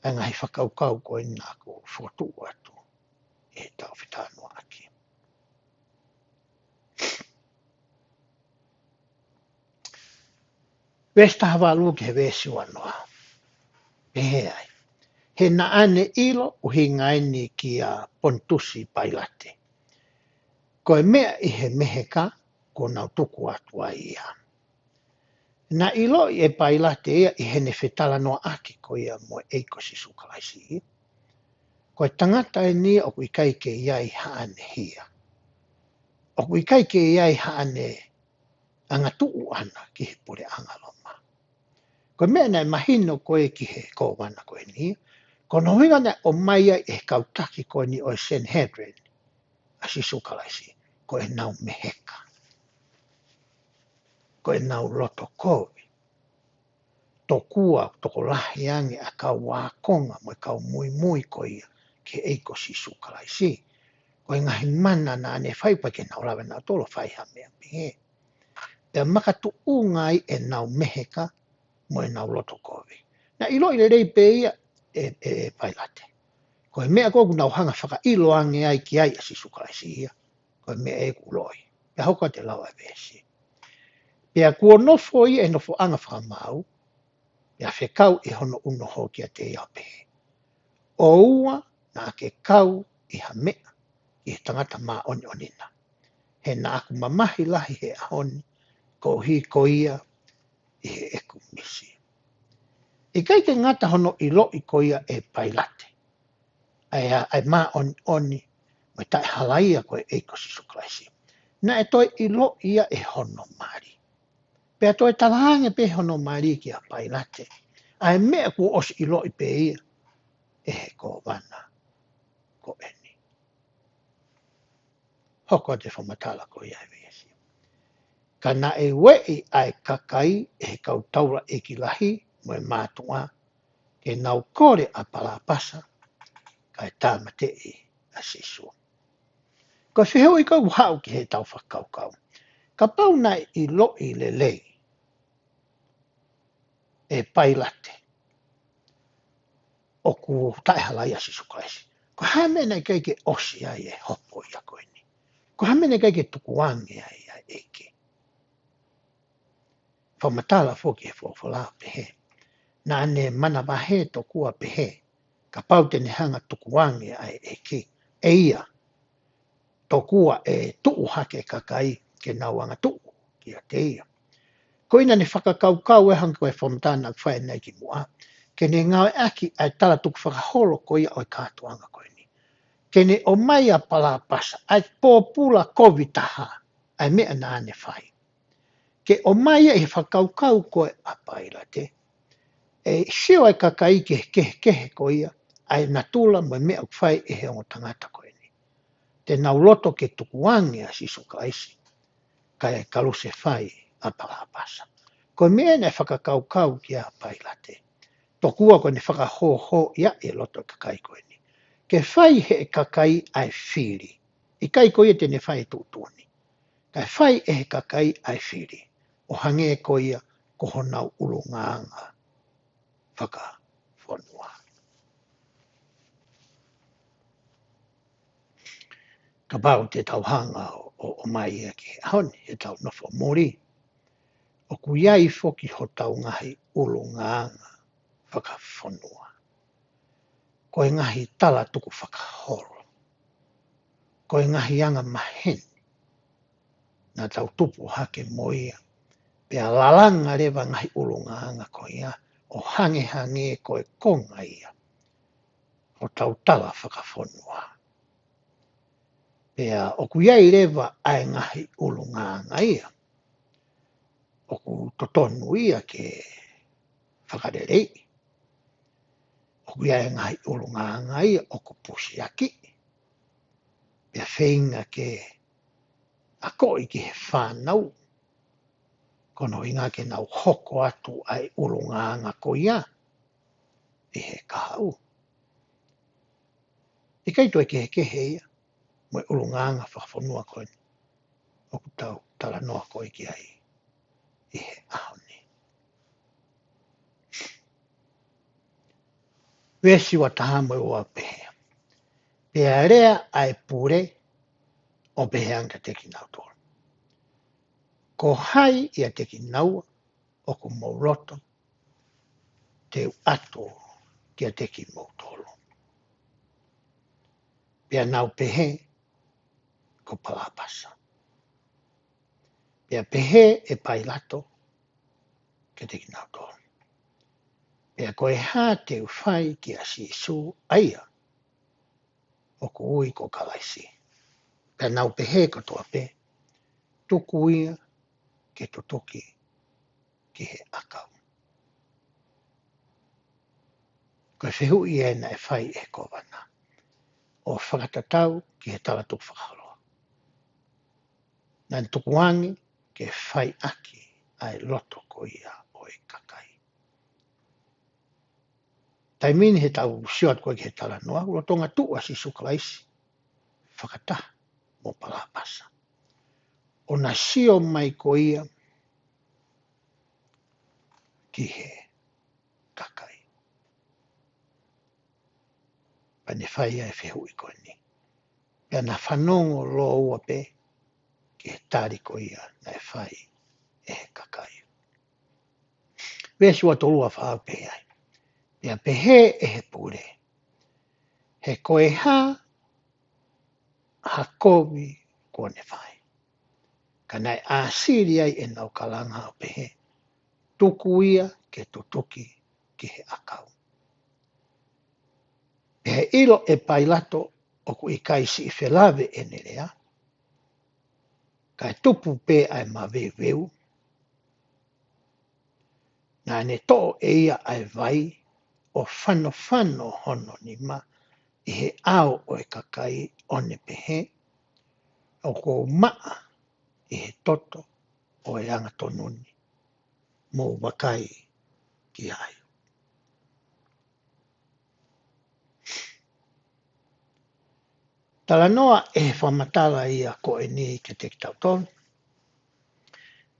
E ngai whakaukau ko ina ko whotu atu. E tau whitanoa aki. Westa hawa alu ki he wesi wanoa. E he ai. He na ane ilo uhi ngaini ki a Pontusi Pailate. Ko e mea i he meheka ko nau tuku atu ai ia. Na ilo i e Pailate ia i he ne whetala noa aki ko ia mo eiko si sukalaisi. Ko e tangata e nia o kui kai ke iai haane hia. O kui kai ke iai haane anga tuu ana ki he pure angaloma. Ko mea nei mahino koe ki he kōwana koe ni. Ko no hinga nei o maia e kautaki koe ni o Sanhedrin. A si sukalaisi. Ko e nau meheka. Ko e nau loto koe. Tokua, toko lahi ange a kau wākonga mo e kau mui mui ko ia ke eiko si sukalaisi. Ko e ngahi mana na ane whaipa ke nau lawe nau tolo whaiha mea mihe. Pea makatu ungai e nau meheka mo e nau loto koe. Na ilo i le rei pe ia e pailate. Ko e mea koku nau hanga whaka ilo ange ai ki ai asi sukalaisi ia. Ko e mea e kuloi. Pea hoko te lau e vesi. Pea kua nofo ia e nofo anga whamau. Pea whekau i hono uno hoki a te ia pehe. O ua na ke kau i ha mea i he tangata mā oni onina. He na aku mamahi lahi he ahoni ko hi ko ia i he eku misi. I kai ke ngata hono i lo i ko ia e pailate. Ai mā oni oni mai tai halaia ko e eiko si suklaisi. Na e toi i lo ia e hono mari. Pea toi talahange pe hono mari ki a pailate. Ai mea ku os i lo i pe ia e he ko wana ko eni. Hoko te whamatala ko ia e vesi. Ka na e wei ai kakai e he kautaura e ki lahi mo e mātua ke nau kore a palapasa ka e tāmate i a sisua. Ko whiheu i kau hau ki he tau whakaukau. Ka pau nai i lo i le lei e pailate o ku taihalai a sisu kaisi. Ko hame nei kai ke osi ai e hopo i a koeni. Ko hame nei kai ke tukuange ai a eke. Whamatala foki e whawhala pehe. Na ane mana wahe to kua pehe. Ka pau tene hanga tukuange ai eke. E ia. To kua e tuu hake kakai ke nauanga tuu ki a te ia. Ko ina ne whakakaukau e hanga koe whamatana whae nei ki mua. Ke ne ngau aki ai tala tuku whakaholo ko ia o i kātuanga koe ni. Ke ne o mai a palapasa ai pōpula kovitaha ai mea nā ne whai. Ke o mai e whakaukau koe a pailate. E sio ai kakai kehe ko ia ai natula mo mea whai e he o tangata koe ni. Te nau loto ke tukuange a sisu kaisi. Kai kaluse whai a palapasa. Ko mea ne whakakaukau ki a pailate. Tokua ko ne whakahoho ia e loto kakai koe ni. Ke whai he kakai ai whiri. I kai koe te ne whai tūtuni. Kai whai e he kakai ai whiri. O hange koe ia ko honau urungaanga. Whaka whanua. Ka pau te tauhanga o mai ia ki honi he tau nofo mori. O ku iai foki ho tau ngahi urungaanga. Whaka whanua. Ko e ngahi tala tuku whakahoro. Ko e ngahi anga maheni. Nā tau tupu hake mo ia. Pea lalanga rewa ngahi urungaanga ko ia. O hange ko e konga ia. O tau tala whakawhanua. Pea o ku iai rewa ai ngahi urungaanga ia. O ku totonu ia ke whakarerei. O ku iai ngahi urungaanga ia o ku pusi aki. Pea whainga ke a koi ki he whanau. Kono inga ke nau hoko atu ai urungaanga ko ia. I he kahau. I kai toi ke he ia. Moi urungaanga whakawhanua koe. O ku tau tala noa koe ki ai. I he ahoni. Wesi wa taha moi ua pehe. Pea rea ai pure o pehe anga teki nau tōru. Ko hai ia teki nau o ku mauroto te ato kia teki mautoro. Pea nau pehe ko palapasa. Pea pehe e pailato kia teki nau tōru. Pea koe hā te uwhai ki a sisu aia o ku ui ko kalaisi. Pea nau pehe ko toa pe, tuku ia ke totoki ki he akau. Koe whihu i e na e whai e kowana. O whakatatau ki he tala tuku whakahaloa. Nā tukuangi ke whai aki ai loto ko ia o e kakai. Tai mini he tau siot koe ki he tala noa, ulotonga tua si sukalaisi. Whakata mo palapasa. O na sio mai ko ia ki he kakai. whai e whihui koe ni. Pea na whanongo lo ua pe ki he tāri ko ia na e whai e he kakai. Wesu ato lua whao pe ai. Pea pe he e he pure. He koe ha kovi kone whai. Ka nai a siri ai e nau kalanga o pe he. Tuku ia ke tutuki ki he akau. He ilo e pailato o ku i kaisi i whelave e nerea. Kai tupu pe ai ma veu. Nā ne to e ia ai vai o whano hono ni ma i he ao o e kakai o ne pehe. O ko maa i he toto o e anga tonuni. Mō wakai ki ai. Tala noa e whamatala ia ko e ni ke te tautonu.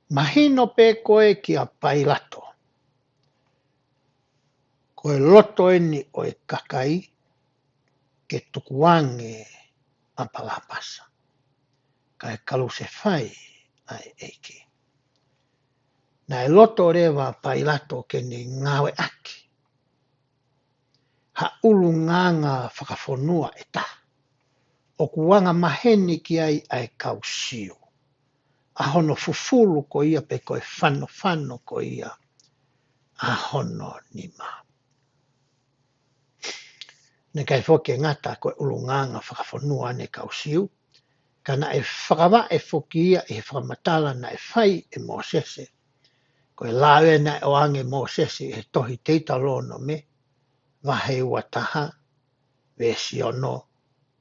Mahino pe koe ki a pailato. Koe loto eni o e kakai ke tukuange a palapasa. Kai kalu se whai ai eiki. Na e loto rewa pailato ke ni ngawe aki. Ha ulu nganga whakafonua e ta. O kuanga maheni ki ai kausiu. A hono fufulu ko ia pe koe whano ko ia. A hono ni ma. Ne kai whoke ngata koe ulu nganga whakafonua ne kausiu. Kana e whakawa e whoki ia e whakamatala na e whai e Mosese. Koe lawe na e oange Mosese e tohi teita lono me. Wahe ua taha. Vesi ono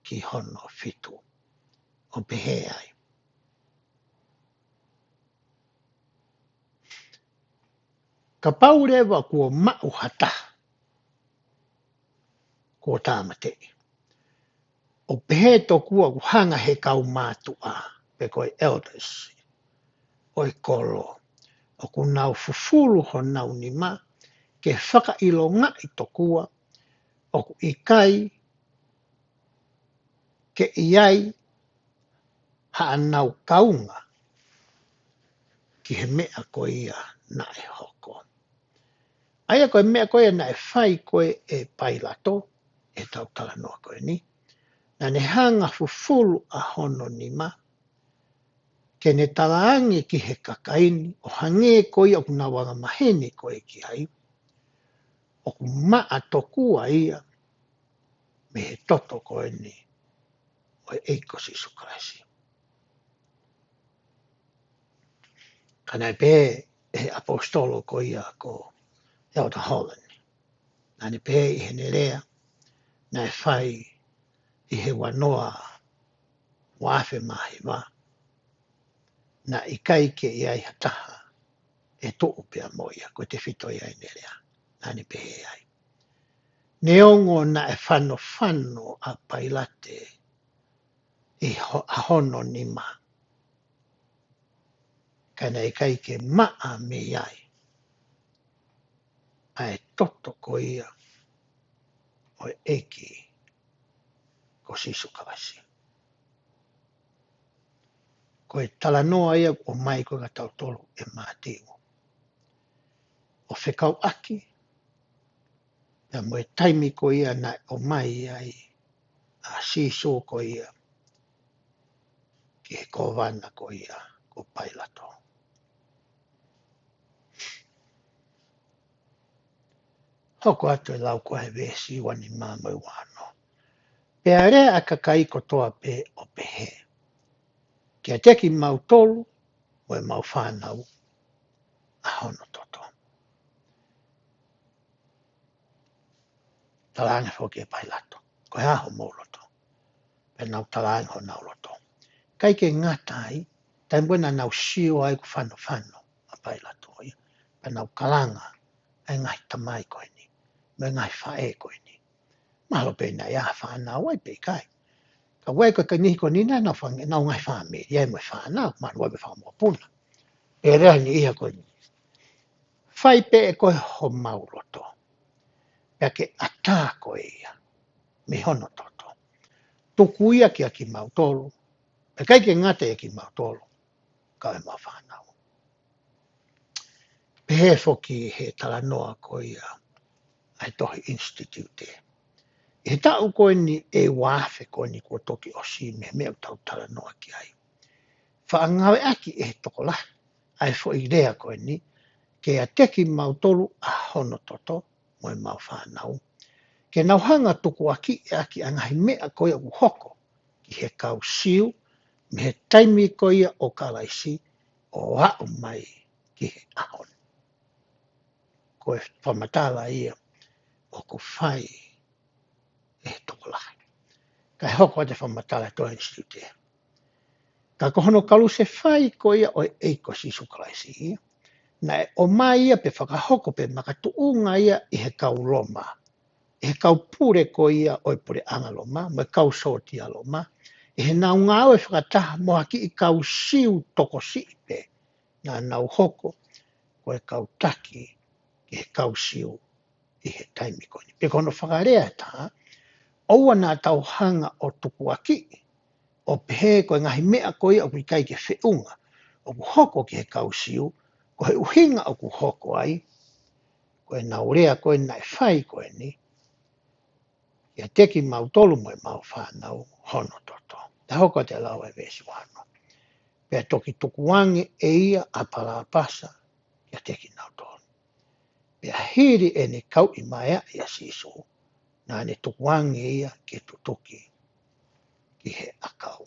ki hono fitu. O pehe ai. Ka paurewa kua mau hata. Kua tāmate. O pehe to kua hanga he kau mātua. Pe koe elders. Oi kolo. O ku nau fufulu ho nau ni ma. Ke whaka ilo ngai to kua. O ku ikai. Ke iai. Haa nau kaunga. Ki he mea ko ia na e hoko. Aia koe mea koe na e whai koe e pailato. E tau tala noa koe ni. Na ne hanga fufulu a hono ni ma. Ke ne talaangi ki he kakaini. O hange koe o kuna wanga mahene koe ki hai. O ku maa tokua ia. Me he toto koe ni. O e eiko Sisu Kraisi. Kana e pē e apostolo ko ia ko Elder Holland. Na ne pē i he nerea. Na e whai i he wanoa wafe mahi wa. Na i kai ke i ai hataha e tuu pia moia ko te whito i ai nerea. Na ne pē ai. Ne ongo na e whano a pailate i ahono ni ma. Kana i kai ke maa me ai. A e toto ko ia o e eki ko Sisu Kraisi. Ko e talanoa ia o mai ko ga tautolo e māteo. O whekau aki. Na mo e taimi ko ia na o mai ai a siso ko ia. Ki he kovana ko ia ko pailato. Hoko atu e lau ko he vesi wani māmai wano. Pea rea a kakai ko toa pe o pehe. Kia teki mau tolu o e mau whanau a hono toto. Talanga whoki e pailato. Ko he aho mauloto. Pe nau talanga ho nau loto. Kai ke ngatai, tai buena nau sio ai ku whano a pailato. Pe nau kalanga ai ngai tamai koe ni. Me ngai whae koe ni. Mahalo pe nai a whanau ai pe kai. Ka wai koe ka nihi ko nina nau ngai whame. Iai mo whanau, manu wai me whamua puna. E rea ni iha koe ni. Whai pe e koe ho mauloto. Pea ke ata koe ia. me hono toto. Tuku ia ki mautolu. E kai ke ngate ki mautolu. Ka e mau whanau. He foki he tala noa ko ia ai tohi institute. He tau koe ni e wafe koe ni kua toki o si me mea tau tala noa ki ai. Whaangawe aki e toko lahi. Ai fo i rea koe ni ke a teki mautolu a hono toto mo e mau whanau. Ke nauhanga tuku aki e aki angahi mea koe u hoko ki he kau siu me he taimi koe ia o kalaisi o au mai ki he ahon. Koe whamatala ia o ku whai e toko lahi. Kai hoko te whamatala toa institute. Ka kohono kalu se whai ko ia o eiko si sukalaisi ia. Na o mai ia pe whakahoko pe makatuunga ia i he kau loma. I he kau pure ko ia o pure anga loma, mo kau soti a loma. I he nau ngāo e whakataha mo haki i kau siu toko si pe. Na nau hoko ko e kau taki i he kau siu i he taimi koni. Pe kono whakarea ta, oua nā tau hanga o tuku aki, o pehe ko e ngahi mea ko ia o kui kai ke whiunga, o ku hoko ki he kau siu, ko he uhinga o ku hoko ai, ko e naurea ko e nai whai ko e ni, ia teki mau tolu mo e mau whanau hono toto. Te hoko te lau e vesi wano. Pea toki tukuange e ia a pala pasa, ia teki nau tolu. Pea hiri e ne kau i maea ia sisu, na ne tukuange ia ke tutuki ki he akau.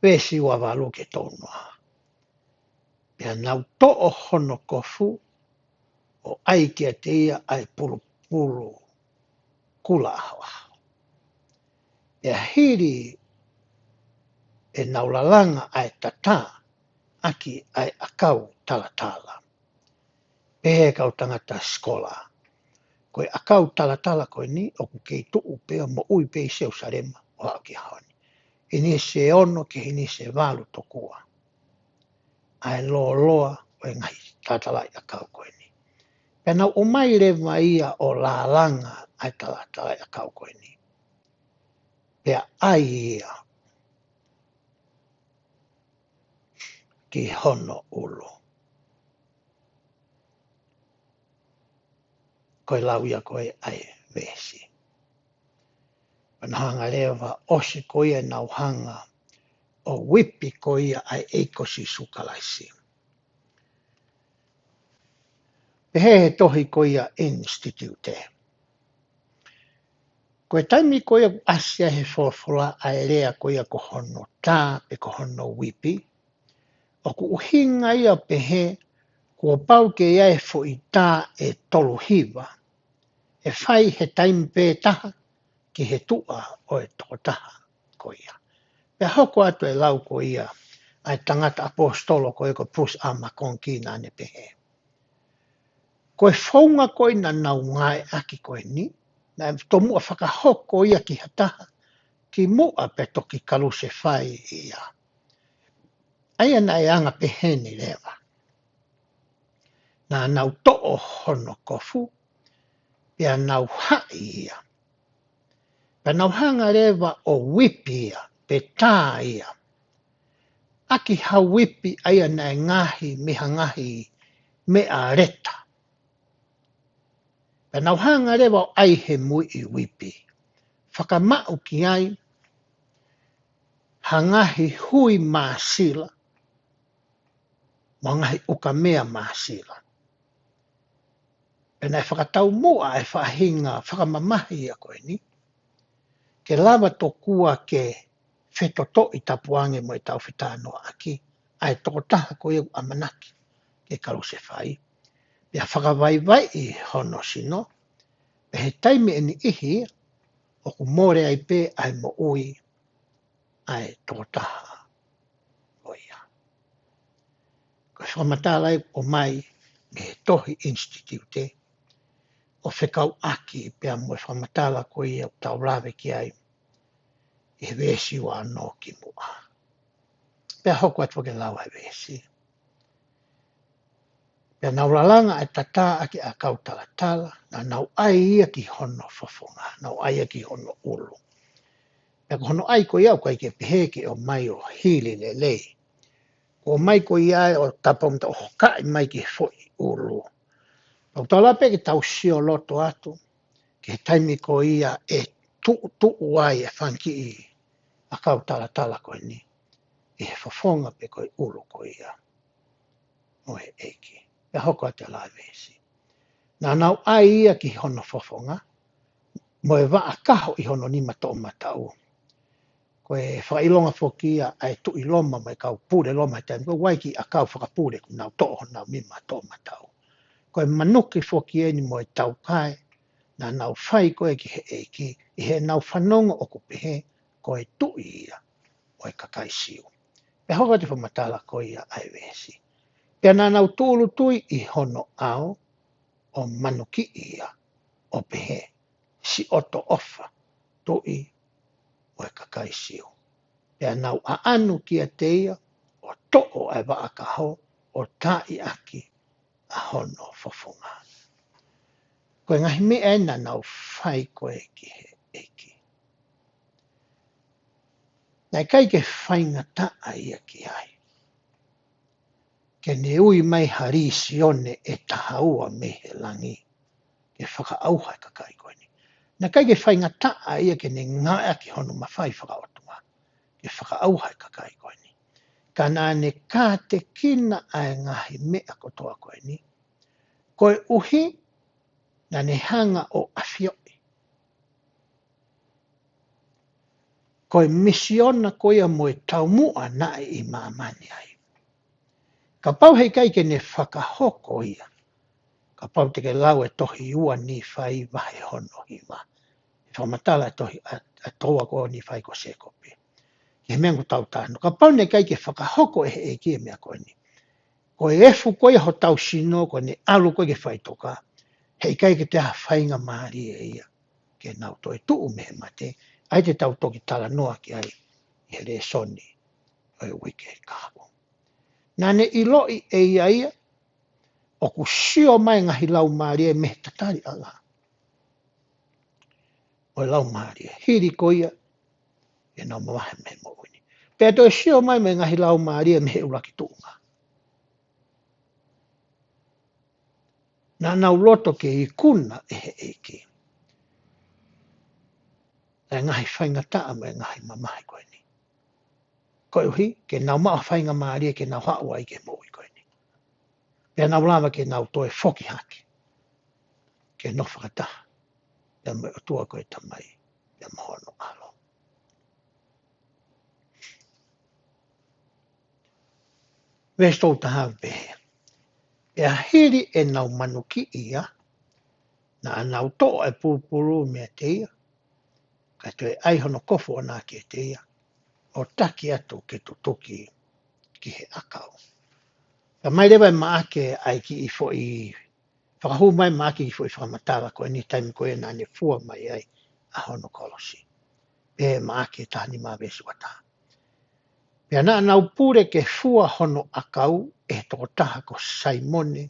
Vesi wa walu ke tonua. Pea nau to'o hono kofu o ai kia te ia ai pulu pulu kula ahawa. Pea hiri e naulalanga ai tata aki ai akau talatala. Pehe kau tangata skola. Koe akau talatala koe ni o ku kei tuu pea mo ui pei seu sarema o hao ki haoni. Ini se ono ke ini se walu tokua. Ai loa loa o e ngai tatalai akau koe ni. Pena o mai lewa ia o la langa ai talatala akau koe ni. Pea ai ia ki hono ulo. Koe lau ia koe ai vesi. Panahanga lewa osi koe nau hanga o wipi koe ai eikosi sukalaisi. Pehe tohi koe institute. Koe taimi koe asia he forfula ai lea koe ko hono tā pe ko hono wipi. O ku uhinga ia pehe kua pau ke iai fo i tā e tolu hiwa. E whai he taimi pe taha ki he tua o e toko taha ko ia. Pea hoko atu e lau ko ia ai tangata apostolo koe ko Prus Amakon ki nane pehe. Koe whaunga koe na nau ngai aki koe ni, na to mua whakahoko ia ki hataha, ki mua pe toki kalu se whai ia. Aia na e anga peheni lewa. Na nau to'o hono kofu, pia nau hai ia. Pia nau hanga lewa o wipi ia, pe tā ia. Aki ha wipi aia na e ngahi miha ngahi mea reta. Pia nau hanga lewa o ai he mui i wipi. Whakamau ki ai, hangahi hui māsila, mangahi uka mea māsila. Pena e whakatau mua e whahinga, whakamamahi a koe ni. Ke lava to kua ke whetoto i tapuange mo i tau whetano aki, ai toko taha koe u amanaki, ke kalu se whai. Pea whakawaiwai i hono sino, pe he taimi e ni ihi, o ku more ai pe ai mo ui, ai toko taha o ia. Koe whamatalai o mai, me tohi institute, o whekau aki pea mo e whamatala ko ia o tau lawe ki ai, i he wesi wa anō ki mua. Pea hoko atu ke lau ai wesi. Pea naulalanga e tata aki a kau talatala, na nau ai ia ki hono fofonga, nau ai ia ki hono ulu. Pea hono ai ko iau kai ke peheke o mai o hili le lei. Ko mai ko ia o tapom ta o kai mai ki foi ulu. Pau talape ke tau sio loto atu, ke taimi ko ia e tu uai e whanki i a kau talatala koe ni. I he fofonga pe koe ulu ko ia. O he eiki. Pea hoko a te lai vesi. Nā nau ai ia ki hono fofonga, mo e waa kaho i hono ni mato matau. Ko e whailonga fokia ai tu i loma mai kau pūre loma te ko waiki a kau whakapūre ku nau toho nau mi mato matau. Ko e manuki fokia ni mo e tau kai, nā nau whai koe ki he eiki, i he nau whanonga o kupehe, ko e tu i ia, o e kakai siu. E hoka te whamatala ko ia ai wesi. Pea nā nau tūlu tui i hono au, o manuki ia, o pehe, si oto ofa, tui, o e kakai siu. Pea nau a anu kia teia, o to'o ai wa akaho, o tai aki a hono fofonga. Koe ngahi mea ena nau whai koe ki he eiki. Nai kai ke whainga taa ia ki ai. Ke ne ui mai hari sione e tahaua me he langi. Ke whakaauhai ka kai koe ni. Nai kai ke whainga taa ia ke ne ngai aki hono mawhai whakaotunga. Ke whakaauhai ka kai koe ni. Ka nā ne kā te kina ai ngahi mea kotoa koe ni. Koe uhi na ne hanga o awhioi. Koe misiona koe mo e taumua na i mamani ai. Ka pau hei kai ke ne whakahoko ia. Ka pau te ke lau e tohi ua ni whai wahe hono hiwa. E whamatala e tohi a toa ko ni whai ko sekope. Ke mea ko tau tāno. Ka pau ne kai ke whakahoko e he e kia mea koe ni. Ko e efu koe ho tau sino ko ne alu koe ke whai toka. Hei kai ke te ha whainga maari e ia. Ke nau toi tuu me mate. Ai te tau toki tala noa ki ai. I he re soni. O e wike e kāpo. Nane i loi e ia o ku sio mai ngahi lau maari e me tatari ala. O lau maari e hiri ko ia e nau mawahe me mo uni. Pea toi sio mai me ngahi lau maari e me he uraki tuunga. Nā nau loto ke i kuna e he eiki. E ngahi whainga taa me ngahi mamahi koe ni. Koe uhi ke nau maa whainga maari e ke nau haua i ke mo i koe ni. Pea nau lama ke nau toe foki haki. Ke no whakataha. Pea me o tua koe tamai. Pea mohono alo. Vestou taha vehe. Pea hiri e nau manuki ia. Na nau toa e pūpuru mea te ia. Kai toi ai hono kofo o nā ke te ia. O taki atu ke tutuki ki he akau. Ka mai rewa maake ai ki i fo i whakahu mai maake i fo i whakamatara ko ni taimi ko e nā ne fua mai ai a hono kolosi. Pe maake tahani mā vesu wata. Pea nā nau pure ke fua hono akau e toko taha ko Saimone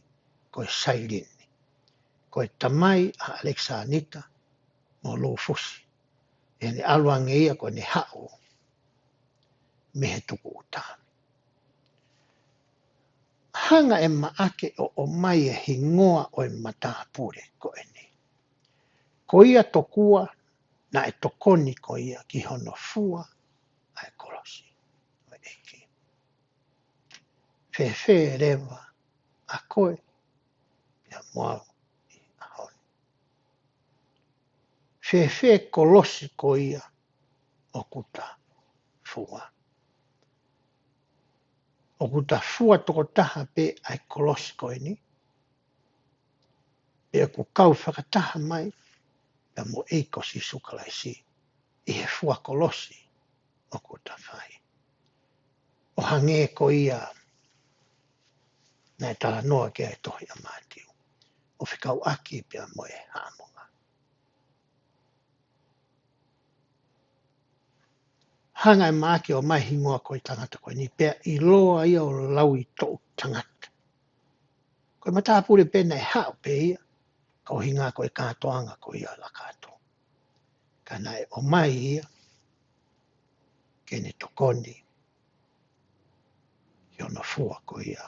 ko e Sailini. Ko e tamai a Alexa Anita mo lo fusi. E ne aluange ia ko ne hao me he tuku uta. Hanga e maake o mai e hingoa o e mata pure ko e ni. Ko ia tokua na e tokoni ko ia ki hono fua a e kolosi. O e eki. Fe rewa a koe ia moau i a honi. Fe kolosi ko ia o kuta fua. O kuta fua toko taha pe ai kolosi ko e ni. E ku kau whakataha mai ia mo eiko si sukalaisi. I he fua kolosi o kuta whai. O hange ko ia na e tala noa ke ai tohi a mātiu. O whikau aki pia mo e hāmonga. Hanga e maake o mai hingoa ko i tangata koe ni pia i loa ia o lau i tō tangata. Koe matapule pena e hao pe ia, ka o hinga koe katoanga ko ia la kato. Kana e o mai ia, kene tokoni, i ona fua ko ia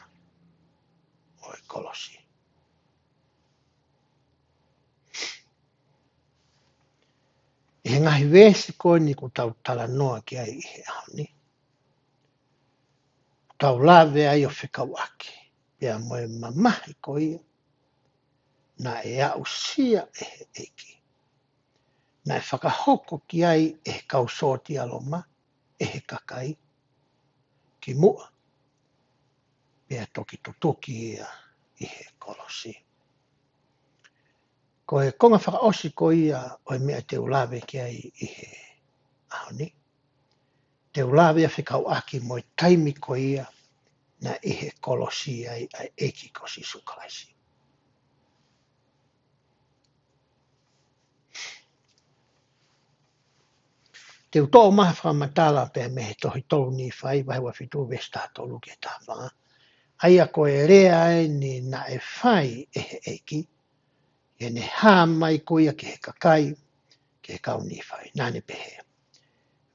o e kolosi. E ngahi wesi koni ko tau tala noa ki ai i he aoni. Tau lawe ai o whikau aki, pia moe mamahi ko ia, na e au sia e he eki. Na e whakahoko ki ai e he kausoti aloma, e he kakai, ki mua, pia toki tutuki ia i he kolosi. Ko e konga whakaosi ko ia o e mea te ulawe ki ai i he aoni. Te ulawe a whikau aki mo e taimi ko ia na i he kolosi ai eki ko si sukaisi. Te uto o maha whamatala pe me he tohi tolu ni whai wahi wa whitu vesta tolu ke tā whanga. Aia ko e rea e ni na e whai e he eki, e ne hā mai ko ia ke he kakai, ke he kau ni whai, nane pehe.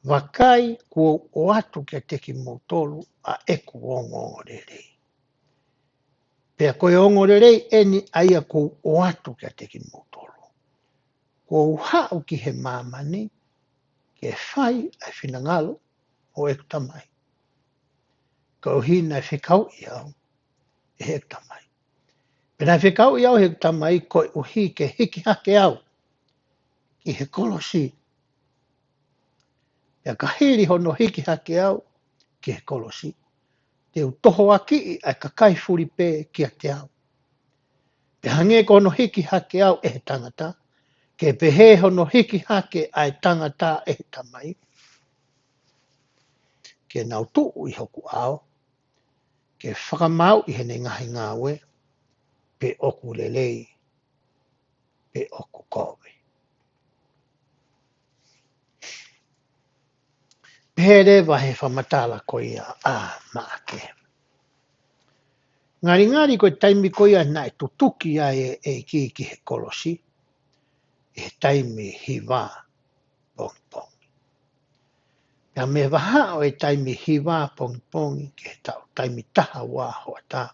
Wakai kua o atu ke teki mo tolu a eku ongo re rei. Pea koe ongo re rei eni aia kua o atu ke teki mo tolu. Kua uhau ki he mamani, ke whai ai whinangalo o eku tamai. Ka uhina e whikau i au e he eku tamai. Pena e whikau i au he eku tamai koe uhi ke hiki hake au ki he kolosi. Pea ka hiri hono hiki hake au ki he kolosi. Te utoho aki i ai ka kai furi pē ki a te au. Pe hange kono hiki hake au e he tangata, ke pehe hono hiki hake ai tangata e he tamai. Ke nau tuu i hoku ao, ke whakamau i hene ngahi ngāwe, pe oku lelei, pe oku kowe. Pehere wahe whamatala ko ia maake. Ngari ko taimi ko ia na e tutuki ai e ki he kolosi, e taimi hiwa pongi pongi. Pea me waha o e taimi hiwa pongi pongi ke he tau taimi taha wā hoa tā,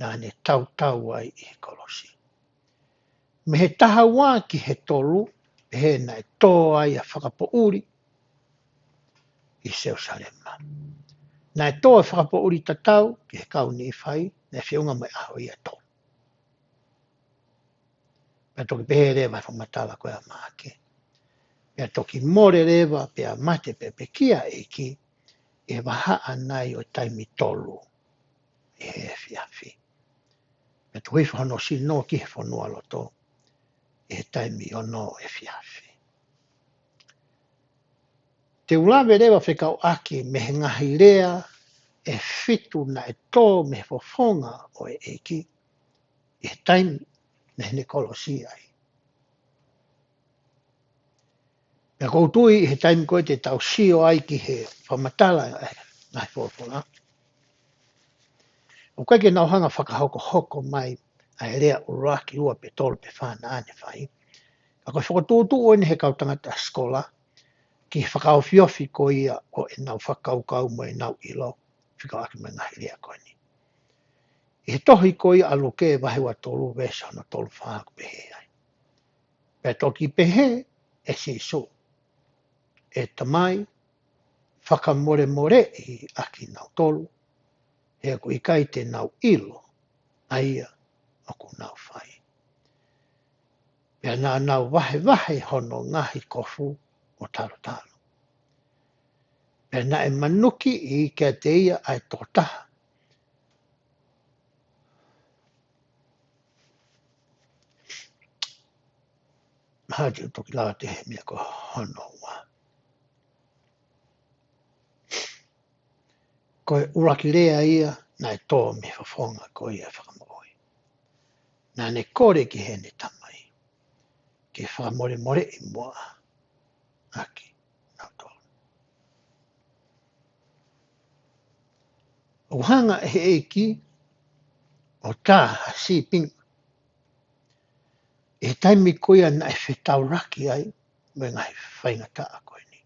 na ne tau ai i he kolosi. Me he taha wā ki he tolu, he na e tō ai a whakapo uri i Jerusalema. Na e tō e whakapo uri tatau ki he kau ni whai, na e whiunga mai aho i a tō. Pea toki pehe rewa whamatala koe a maake. Pea toki more rewa pea mate pe kia eki, e waha anai o taimi tolu i he fiafi. Pea toki whano si no ki he whanua loto, i he taimi o no e fiafi. Te ulawe rewa whekau aki me he ngahi rea e fitu na e tō me fofonga o e eki, i he taimi na hene kolosi ai. Pea koutui i he taimi koe te tau sio ai ki he whamatala ngai fōwhonga. O koe ke nauhanga whakahoko hoko mai ai rea uraki ua pe tolu pe whana ane whai. A koe whakatūtu o he kautangata skola, ki whakao fiofi ko ia o e nau whakaukau mo e nau ilo, whikau aki mai ngahi rea koe ni. I he tohi ko ia aluke e wahewa tolu vesa na tolu whaaku pehe ai. Pea toki pehe e siso, e tamai, whakamore more i aki nau tolu, he aku ikai te nau ilo, aia o ku nau whai. Pea nā nau wahe hono ngahi kofu o talo. Pea na e manuki i kia te ia ai tōtaha. Mahati o toki lawa te he mea ko hono wā. Ko e uraki rea ia, na e tō me whawhonga ko ia whakamoi. Nā ne kore ki hene tamai, ke whakamore i mua aki nau tō. O hanga he eki, o tā si ping e taimi koia na e whetau raki ai me ngai whaingata a koe ni.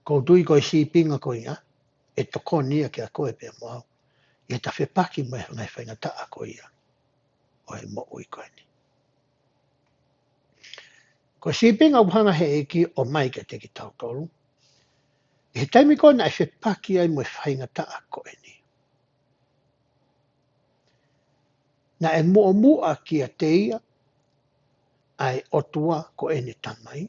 Ko tui koe si pinga koe ia, e toko nia ki a koe pe moau, e ta whepaki me ngai whaingata a koe ia, o he mo ui koe ni. Ko si pinga upanga he eki o mai ke te ki tau tolu, e taimi koe na e whepaki ai mo e whaingata a koe ni. Na e mua mua ki a te ia, ai otua ko e ni tamai.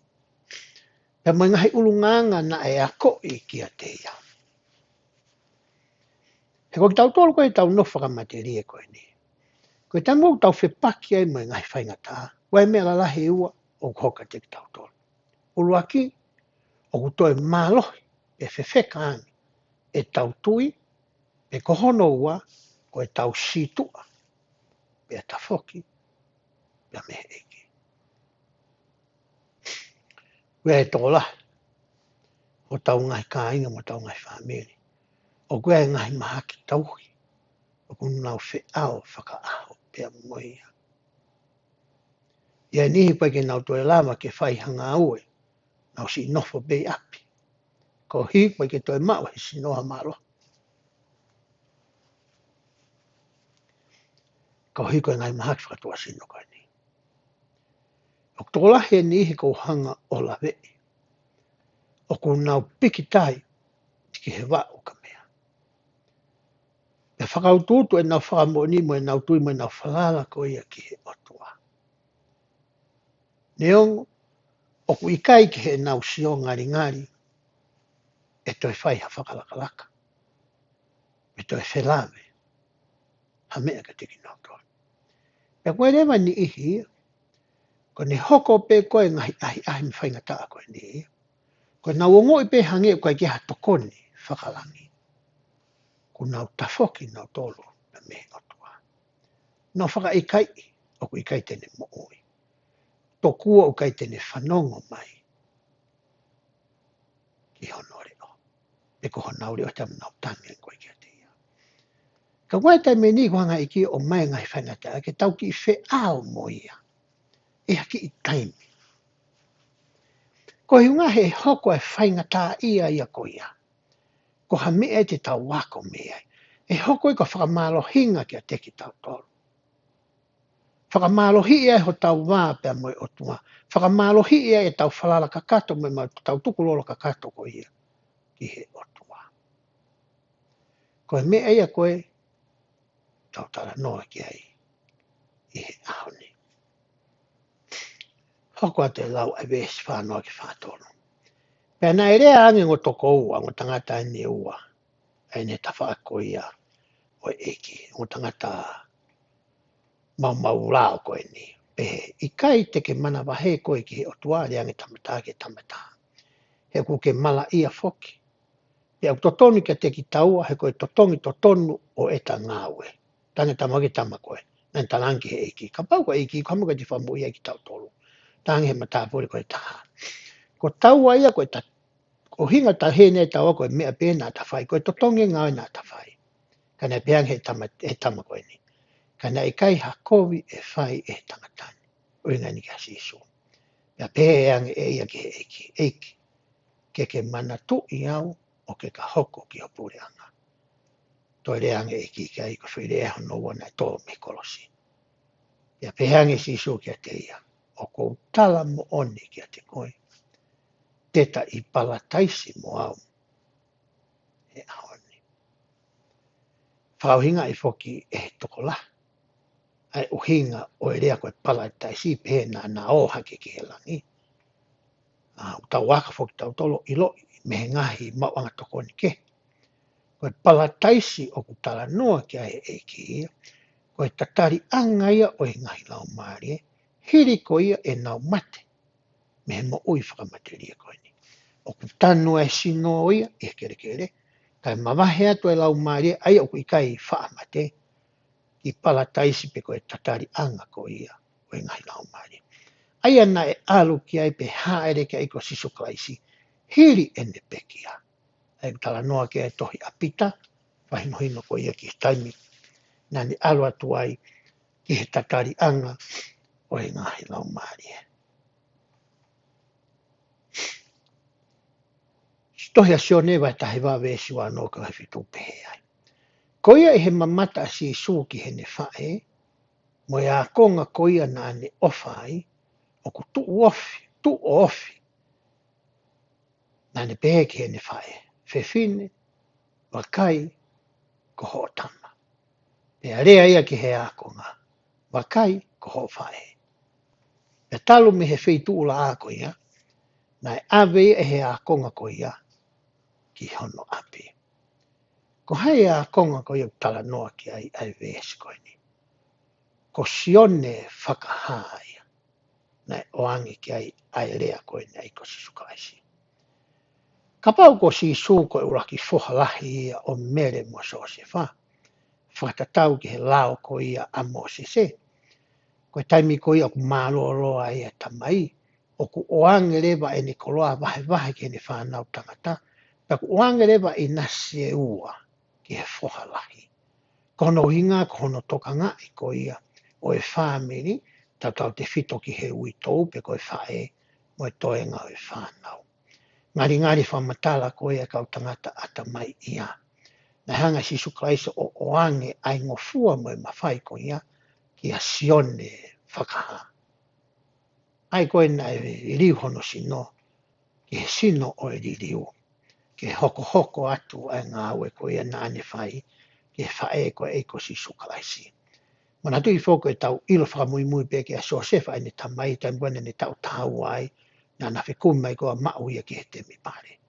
Pe mai ngahi ulunganga na e a koi ki a te ia. He ko ki tau tolu koe tau nofaka materie koe ni. Koe tamu tau whepaki ai mai ngahi whaingata, wai mea lalahi ua o hoka te ki tau tolu. Uluaki, o kutoe mālohi, e whewheka angi, e tau tui, e kohono ua, ko e tau situa, pe a tafoki, pe a mehe eki. Wea e tola, o tau ngai kāinga mo tau ngai whamiri. O koe ngai mahaki tauhi, o kunu nau whe ao whaka aho pe a moia. Ia nihi koe ke nau toe lama ke whai hanga aue, nau si nofo bei api. Ko hi koe ke toe mau he si noha malo. Ko hi koe ngai mahaki whakatua sino koe ni. O tola he nihi ko hanga o la vei. O kunu nau piki tai, tiki he wau ka mea. E whakaututu e nau whakamoni mo e nau tui mo e nau whalala ko ia ki he otua. Neongo, o ku ikai ki he nau sio ngari ngari, e toi whai ha whakalakalaka. E toi whelame, ha mea ka tiki nau toi. E koe rewa ni ihi, ko ni hoko pe koe ngahi ahi mi whaingataa koe ni. Ko nau ongo i pe hange koe ki ha tokoni whakalangi. Ko nau tafoki nau tolo na mehe otua. Nau whaka ikai, o ku ikai tene mo oi. Tokua o kai tene whanongo mai. Ki honore o. E ko honauri o tam nau tangi en koe ki a te ia. Ka koe tai me ni kuanga iki o mai ngai whaingataa ke tau ki whe ao mo ia. E haki i taimi. Ko hiunga he hoko e whaingataa ia ia ko ia. Ko ha mea te tau wako mea. E hoko i ka whakamalo hinga ki a teki tau tolu. Whakamalo hi e ho tau wā pia moe o tua. Whakamalo hi e tau whalala kakato me mau tau tukulolo kakato ko ia. Ki he o tua. Ko e mea ia koe tau tala noa ki ai. I he ahoni. Hoko a te lau e wēsi whanoa ki whātonu. Pea na e rea ange ngo toko ua, ngo tangata ni ua. E ne tawha ko ia o eki, ngo tangata mau rao koe ni. Pehe, i kai te ke mana wahe koe ki he o tuare ange tamata ke tamata. He ku ke mala ia foki. He au totoni ke te ki taua, he koe totongi totonu o eta ngāwe. Tange tamaki tama koe, nan talangi he eki. Ka pau koe eki, kamu ka ti whamu ia ki tau tolu. Tange he matapuri koe taha. Ko taua ia koe ta, o hinga ta he ne taua koe mea pēnā ta whai, koe totongi ngāwe nā ta whai. Kana peang he tama koe ni. Kana e kai hakovi e whai e tangatani. O inga ni kia sisu. Ia peang e ia ki he eki. Ke mana tu i au o ke ka hoko ki o pureanga. Toi reange eki kia i ko sui rea hono wana tō me kolosi. Ia peang e sisu kia te ia. O kou tala mo oni kia te koe. Teta i pala taisi mo au. E ahoni. Whauhinga i foki e tokola. Ai uhinga o e rea koe pala taisi pēna na o hake ki he langi. Tau waka foki tau tolo i loi me he ngahi mauanga toko ni ke. Koe pala taisi o ku tala noa ki a he eki ia. Koe tatari anga ia o he ngahi lau maari e. Hiri ko ia e nau mate. Me he mo ui whakamateria koe ni. O ku tanua e sino ia e kere kere. Kai mawahe atu e lau maari e ai o ku ikai whaamate. I pala taisi pe koe tatari anga ko ia o he ngahi lau maari. Ai ana e alu ki ai pe haere ki ai ko siso klaisi. Hiri ene pekia. Ai tala noa ki ai tohi apita. whahinohino ko ia ki taimi na ni alo atu ai ki he tatari anga o e ngahi lau maari e. Stohi a sio newa e tahi wawe e siwa no ka whitu pehe ai. Ko ia e he mamata a si sū ki he ne whae, mo ia konga ko ia na ne ofa ai, o ku tu ofi, na ne pehe ki he ne whae, whewhine, wakai, ko ho tama. E a rea ia ki he a konga, wakai, ko ho whae. E talo me he whitu ula a ko ia, na e awe e he a konga ko ia, ki hono api. Ko hai a konga ko ia tala noa ki ai vēs koe ni. Ko sione whakahāia, na o angi ki ai rea koe ni ai ko si sukaisi. Ka pau ko si sū ko e uraki whohalahi ia o mere mo so se wha. Whakatatau ki he lao ko ia a mo se se. Ko taimi ko ia ku mālo roa ia tamai, o ku oange lewa e ni koloa wahe ki ni whanau tangata, pa ku oange lewa i nasi e ua ki he whohalahi. Kono hinga, kono tokanga i ko ia o e whamiri, tau te whito ki he ui tau pe ko e whae mo e toenga o e whanau. Ngari whamatala ko ia kau tangata ata mai ia. Na hanga si suklaisa o oange ai ngofua mo e mawhai ko ia ki a sione whakaha. Ai koe na e riu hono sino, ki he sino o e riu. Ki he hoko atu ai ngā ue ko ia na ane whai, ki he whae ko e ko si suklaisi. Mana tui whoko e tau ilo whakamui pe ki a so sefa ai ne tamai, taimbuane ne tau tau ai, na na whikumai ko a mau ia ki he temi pare.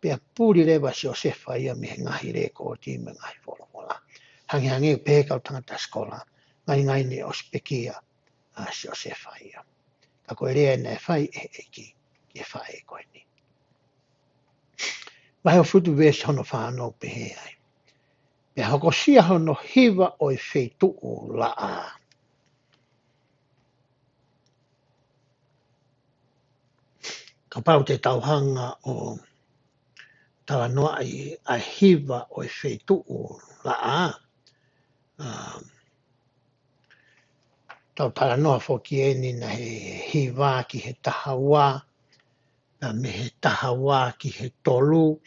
Pea pūri rewa si o sefa ia me he ngahi re ko o ti me ngahi wholomola. Hangi pe kau tangata skola, ngai ne o spekia si o sefa ia. Ka koe rea ne whai e ki e whae koe ni. Vai o futu vesi hono whanau pehe ai. Pea hoko sia hono hiwa o e whetu o la a. Ka pau te tauhanga o tawa noa a hiwa o e whetu o la a. Tau tala noa whoki e ni na he hiwa ki he tahawa, na me he tahawa ki he tolu.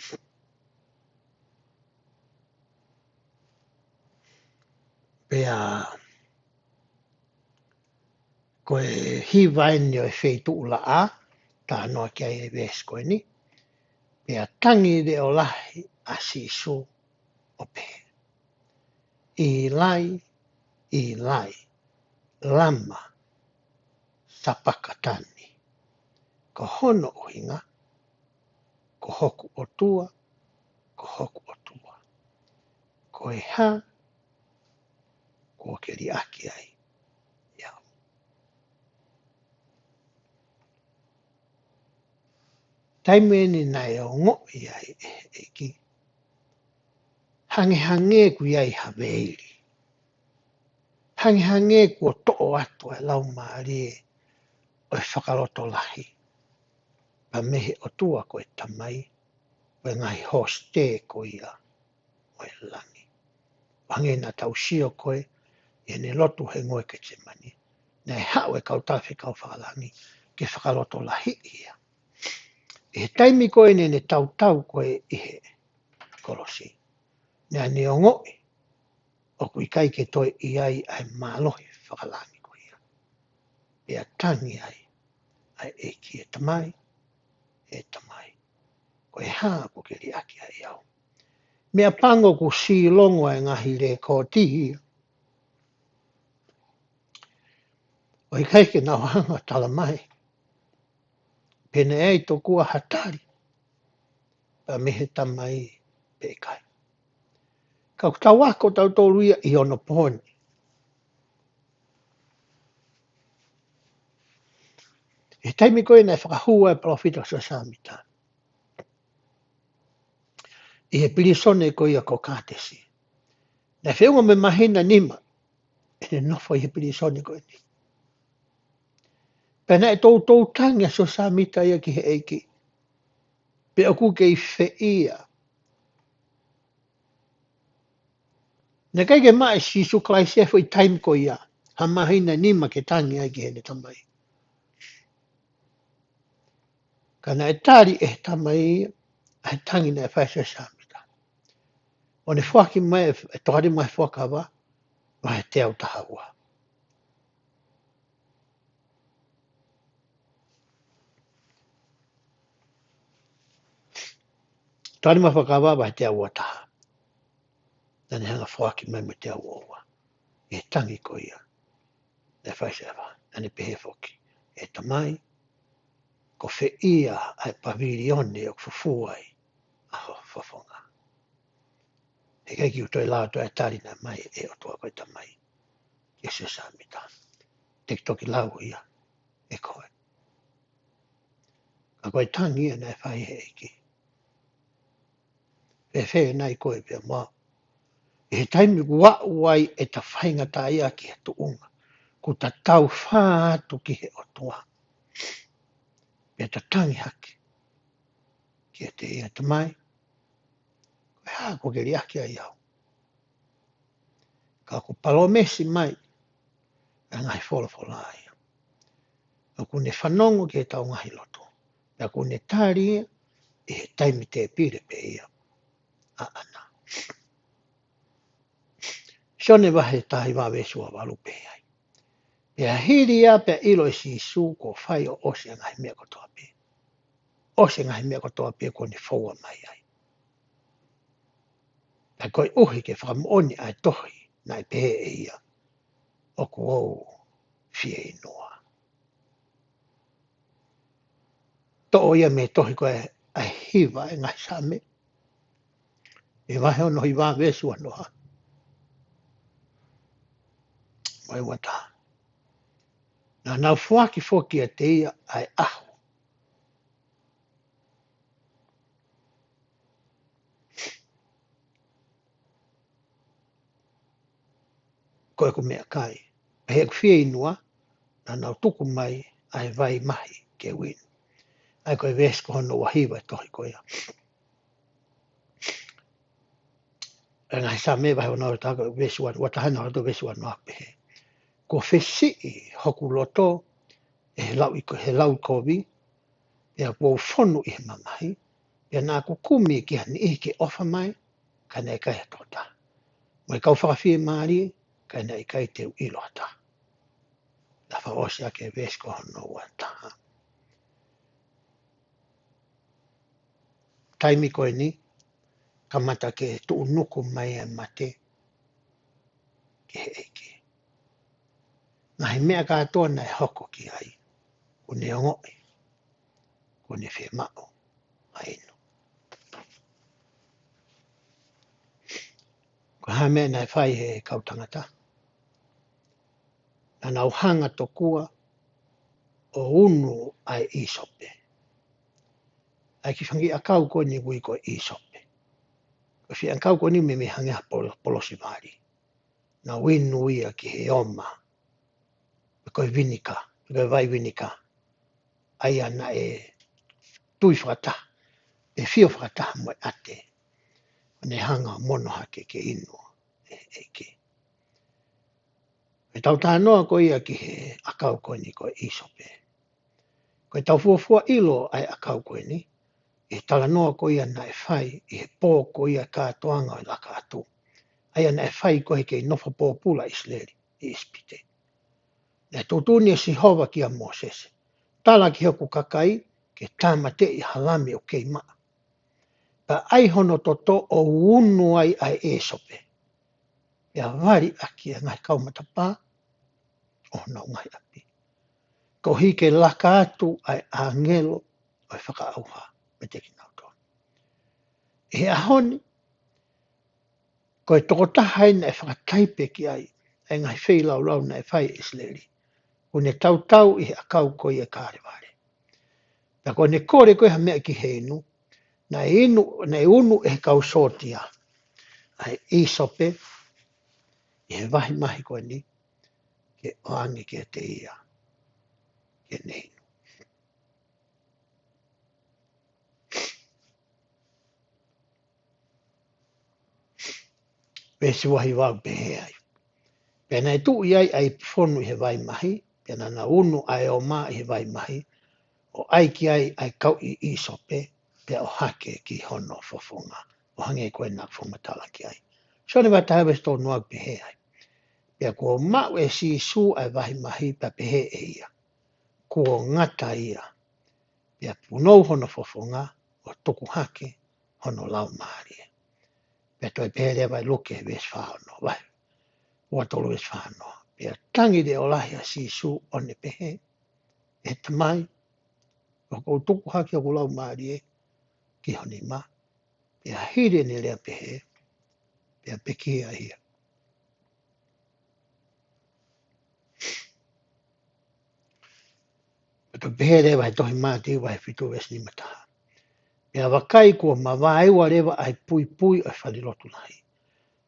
Pea koe hiwa e ni o e whetu o la a, ta noa ki ai e ves koe ni. Pea tangi de o lahi a sisu o pe. I lai, lama, sapakatani. Ko hono o hinga, ko hoku o tua, ko hoku o tua. Ko e ha, ko ke ri aki ai. Iau. Taime ni nai o ngo i ai e ki. Hange ku iai haweiri. Hange ku o to'o atu e lau maari e o e whakaroto lahi. Pa mehe o tua ko e tamai, o e ngai hoste ko ia o e langi. Wange na tau sio koe, e ne lotu he ngoe ke te mani. Nei hao e kau tawhi kau whakalangi, ke whakaroto lahi ia. E taimi koe ne tau koe i he korosi. Nea ne o ngoi, o kui kai ke toi i ai ai mālohi whakalangi ko ia. E a tangi ai e ki e tamai, ko e haa ko ke ri aki ai au. Mea pango ku si longo e ngahi re ko tihi. O i kai ke nau hanga tala mai. Pene ei to kua hatari. Pa mehe tamai pe kai. Ka tau wako tau tōruia i ono pōni. E taimi koe nei whakahua e profita sa samita. I he pirisone ko ia ko kātesi. Nei whiunga me mahina nima. E ne nofo i he pirisone ko ni. Pena e tau tanga so samita ia ki he eiki. Pe oku ke i whiia. Ne kai ke mai si su klai se foi time ko ia. Ha mahina ni ma ke tangi ai ke ne tamai. Kana e tari e tamai ai tangi ne fa se samita. O ne fuaki mai e tohari mai fuaka wa wa te au tahaua. Tohari mai fuaka wa te au taha. Nane hanga fuaki mai me te au owa. E tangi ko ia. Ne fa se wa. Nane pehe foki. E tamai ko fe ia ai pavilione o fufuai. Aho fafonga. E kai ki utoi lao to e tari na mai e o tua koe tamai. Ke se samita. Te toki lau ia. E koe. A koe tangi e nei whai he iki. E whee nei koe pia mua. E he taimi wa uai e ta whainga ta ia ki he tuunga. Ko ta tau whātu ki he o tua. E ta tangi haki. Ki e te ia tamai. Koe haa ko ke riaki a iau. Ka ko palomesi mai. E ngai wholofola ia. A ko ne whanongo ki he tau ngahi loto. A ko ne tari ia. E he taimi te pire pe ia. A ana. Sione wahe tahi wawe sua walu pe ai. E a hiri a pe ilo e si su ko whai o ose ngai mea kotoa pe. Ose ngai mea kotoa pe ko ne whaua mai ai. A koe uhi ke whakamuoni ai tohi nai pe e ia. O ko au fie inoa. To o ia me tohi koe ai hiva e ngai same. E wahe ono hi wawe sua noha. Mai wata. Na nau fuaki foki a te ia ai ahu. Koe ko mea kai. He fie inua. Na nau tuku mai ai vai mahi ke win. Ai koe vesko hono wahiwa e tohi koe. E ngai sa me vai hono taka vesua watahana hono vesua no ape. Ko fesi hoku loto he lau kovi e ko fonu I mamahi e na ko kumi ki hani I ke ofa mai kana e kai tota. Mai kau whakawhie maari kana I kai te ilota. Na whaosia ke vesko hono wataha. Taimi koe ni kamata ke tuunuku mai e mate ke he eiki. Ngahi mea katoa na e hoko ki ai. Kune ngoi. Kune whi mao. Aino. Ko ha mea nai whai he kautangata. Na nau hanga tokua o unu ai isope. Ai ki whangi a kau ko ni wui ko isope. Ko whi an kau ko ni me hangi ha polosi vari. Na winu ia ki he oma. Ko vinika. Ko vai vinika. Ai ana e tui whakata. E whio whakata mo ate. Ne hanga mono hake ke inu. E ke. E tau tānoa ko ia ki he akau ko ni ko isope. Ko tau fuafua ilo ai akau ko ni. E tala noa ko ia na e whai. I he pō ko ia kātoanga o laka atu. Ai ana e whai ko he kei nofa pō pula isleri. I ispite. Ne tūtūnia si hova ki a Moses. Tala ki hoku kakai. Ke tāmate I halami o kei maa. Pa ai hono toto o unu ai esope. Ia wari aki e ngai kaumatapā. O nau ngai api. Ko hike laka atu ai angelo o whakaauha me te kinautoa. E ahoni, ko e tokotaha ina e whakataipe ki ai, e ngai whei lau lau na e whai isleri. Ko ne tau tau I he akau ko I e kāreware. Na ko ne kore koe ha mea ki he inu, na e unu e kau sotia, ai isope, I he wahi mahi koe ni, ke oangi ke te ia, ke nei. si wahi wau pehe ai. Pena e tu iai ai whonu i he vai mahi, pena na unu ai o mā i he vai mahi, o ai ki ai kau i isope, pia o hake ki hono fofonga, o hange koe nā whomatala ki ai. So ne wata hawe sto nuak pehe ai. Pia kua mau e si su ai wahi mahi pa pehe e ia. Kua ngata ia. Pia punou hono fofonga, o toku hake, hono lau maari. Pia toi pehe lea vai luke ves whāno, vai. Ua tolu ves whāno. Pia tangi de o lahi a si su o ne pehe, e tamai, o kou toku hake o lau maari e, ki honi ma. Pia hire ne lea pehe, pia peki a ia. Pia pehe lea vai tohi māti vai fitu ves ni mataha. Pia wakai kua mawaiwa lewa ai pui pui ai whalilotu lahi.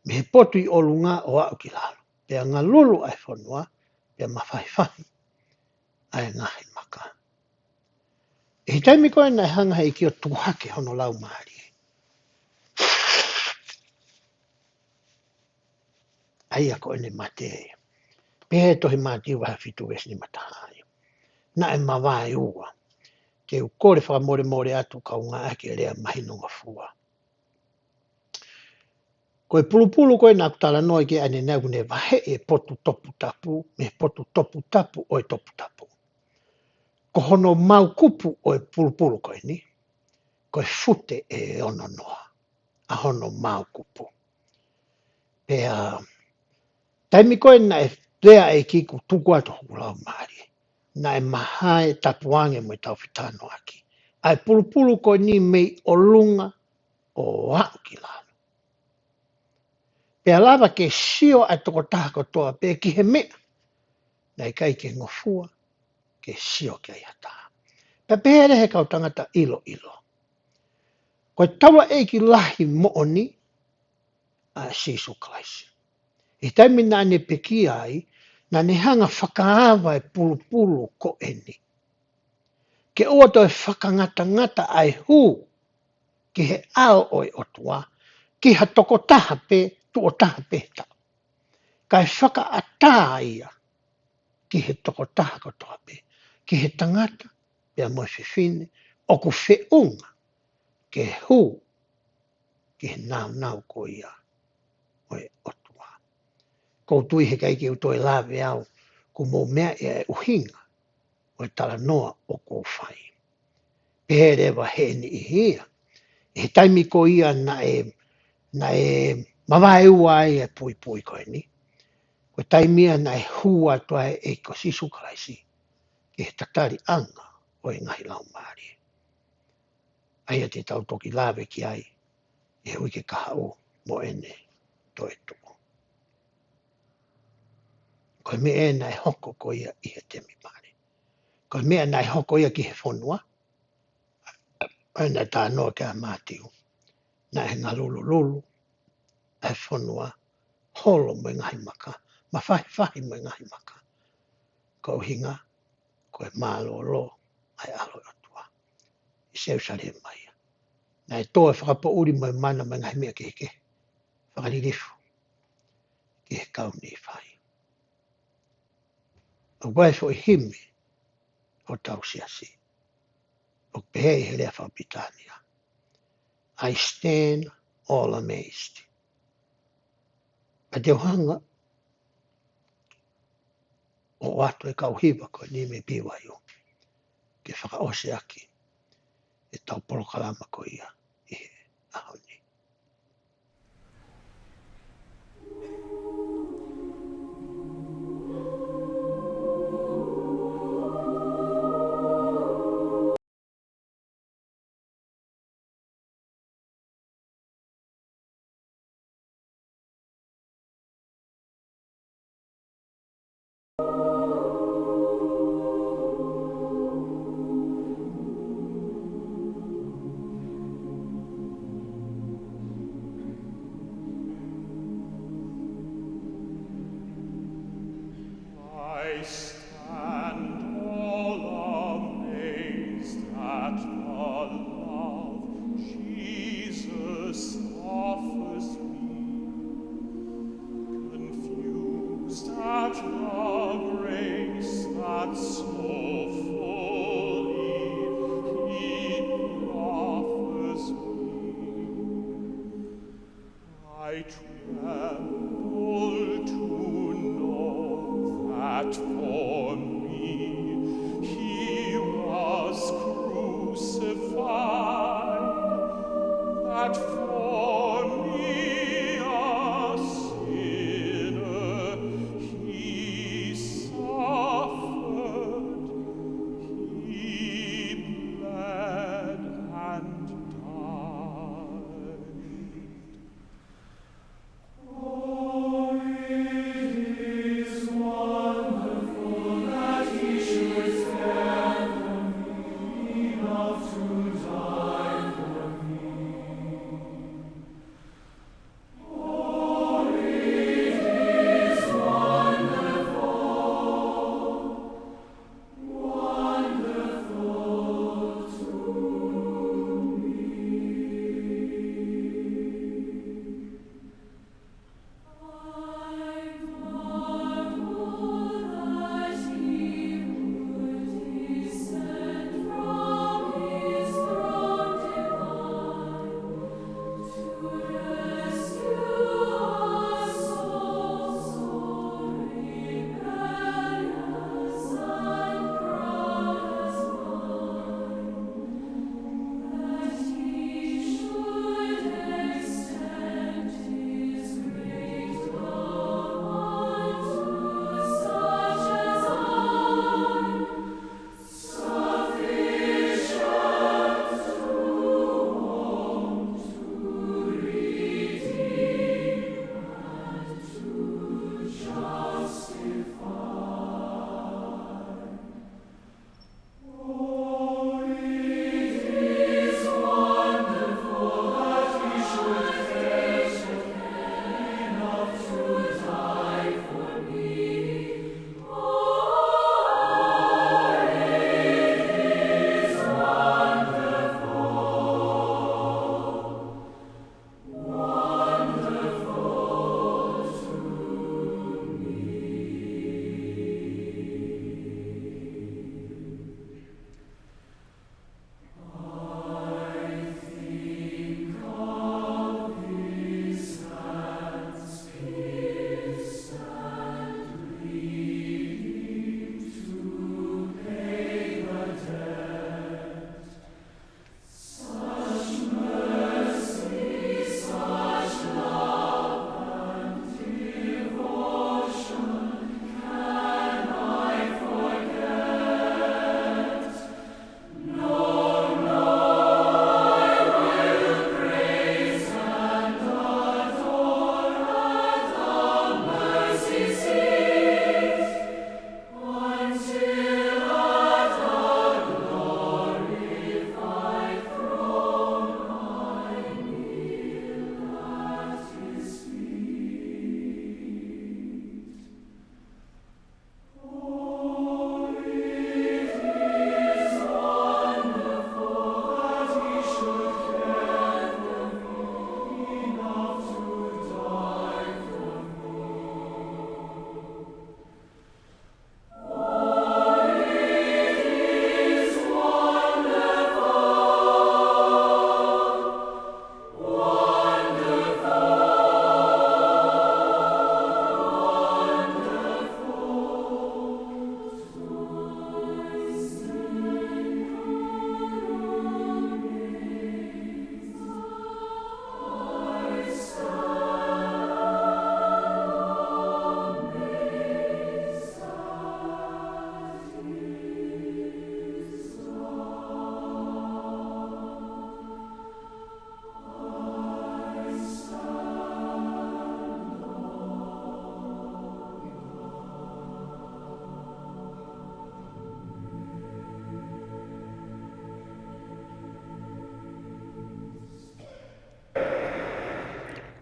Me he potu i olunga o au ki lalo. Pia ngā lulu ai whanua, pia mawhaiwhahi ai ngahi maka. E hi taimi koe nai hanga hei ki o tuhake hono lau maari. Ai a koe ne mate e. Pehe tohi māti waha fitu ves ni matahai. Na e mawai ua. Ke u kore whakamore more atu kau ngā ake lea mahinonga fua. Koe pulupulu koe nā kutala noi ke ane nau ne wahe e potu topu tapu, me potu topu tapu o e topu tapu. Ko hono mau kupu o e pulupulu koe ni, koe fute e ono noa, a hono mau kupu. Pea, taimi koe na e lea e kiku tuku atu hoku lau maari, na e mahae tapuange mo i tau fitano aki. Ai pulupulu koe ni mei o lunga o au ki lalo. Pea lava ke sio ai toko taha kotoa, pea ki he mea, na i kai ke ngofua, ke sio ke ai hataha. Pea pehere he kau tangata ilo ilo. Koe tawa e ki lahi mooni a Sisu Klaisi. I taimi nā ne peki ai, nā ne hanga whakaawa e pulupulu ko eni. Ke oa toi whakangata ngata ai hū, ki he ao oi otua, ki ha toko taha pe, tu o taha pe tau. Kai whaka ata ia, ki he toko taha kotoa pe, ki he tangata, pia mo whiwhine, o ku whiunga, ke hū, ki he nau ko ia, oi otua. Kou tui he kai ki utoi lawe au, ku mō mea e uhinga, oi tala noa o kou whai. Pehere wa he ni i hia, he taimi ko ia na e mawai ua e pui pui koe ni. Ko taimia na e hua toa e ko Sisu Klaisi, ki he tatari anga o e ngahi lau maari. Aia te tau toki lawe ki ai, e hui ke kaha o mo ene to e tuku. Koe mea na e hoko ko ia i he temi pare. Koe mea na e hoko ia ki he whonua, aina tā noa kia mātiu, na e ngā lulu lulu, e whonua, holo mo ngahi maka, ma whahi mo ngahi maka. Ko hinga, koe mālolo, ai alo atua. I Seusare mai. Na e toa whakapo uri mo mana mo ngahi mea keke. Whakaririfu, ki he kauni i whai. O wai fo i himi, o tau siasi. O pehe he lea whapitania. I stand all amazed. A te ohanga, o atu e kauhiwa koe ni me piwa yo. Ke whakaose aki, e tau polokalama ko ia, i he ahoni. I stand all amazed at the love Jesus offers me.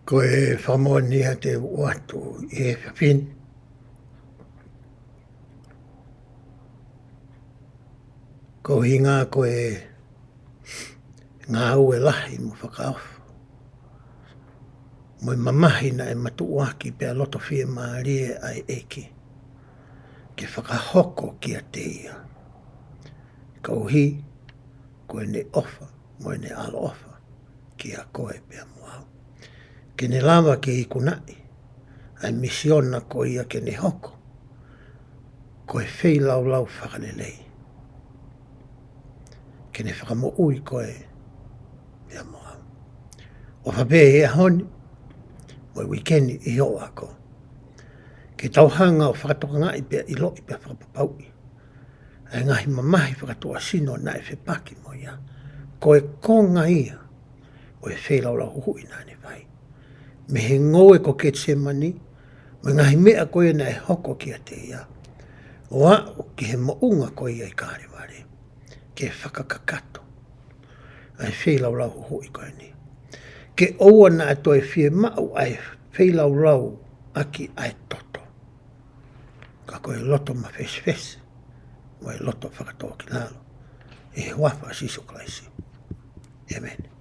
Ko e whamonia te watu i e whiwhin. Ko hinga ko e ngā ue lahi mo whakaofu. Mo i mamahina e matu waki pe a loto whia maarie ai eki. ke whakahoko kia te ia. Ka uhi, koe ne ofa, moe ne alo ofa, kia koe pia moau. Ke ne lava ke i kunai, ai misiona ko ia ke ne hoko, koe whei lau lau whakanelei. Ke ne whakamo ui koe pia moau. O whape e honi, moe wikeni i o ako. Ke tauhanga o whakatoka i pia i loi pia whakapapaui. Ai ngahi mamahi whakatoa sino na e whepaki mo ia. Koe konga ia, o e whei lau lau hui nani vai. Me he ngoe ko ke te mani, me ngahi mea koe na e hoko kia te ia. O a ki he mounga koe ia i kāre ware. Ke whakakakato. Ai whei lau lau hui koe ni. Ke oua na e toi whie mau ai whei lau lau aki ai toto. Ka koe loto ma fes fes. Mo e loto whakatoa ki lalo. E wafa siso klaisi. Amen.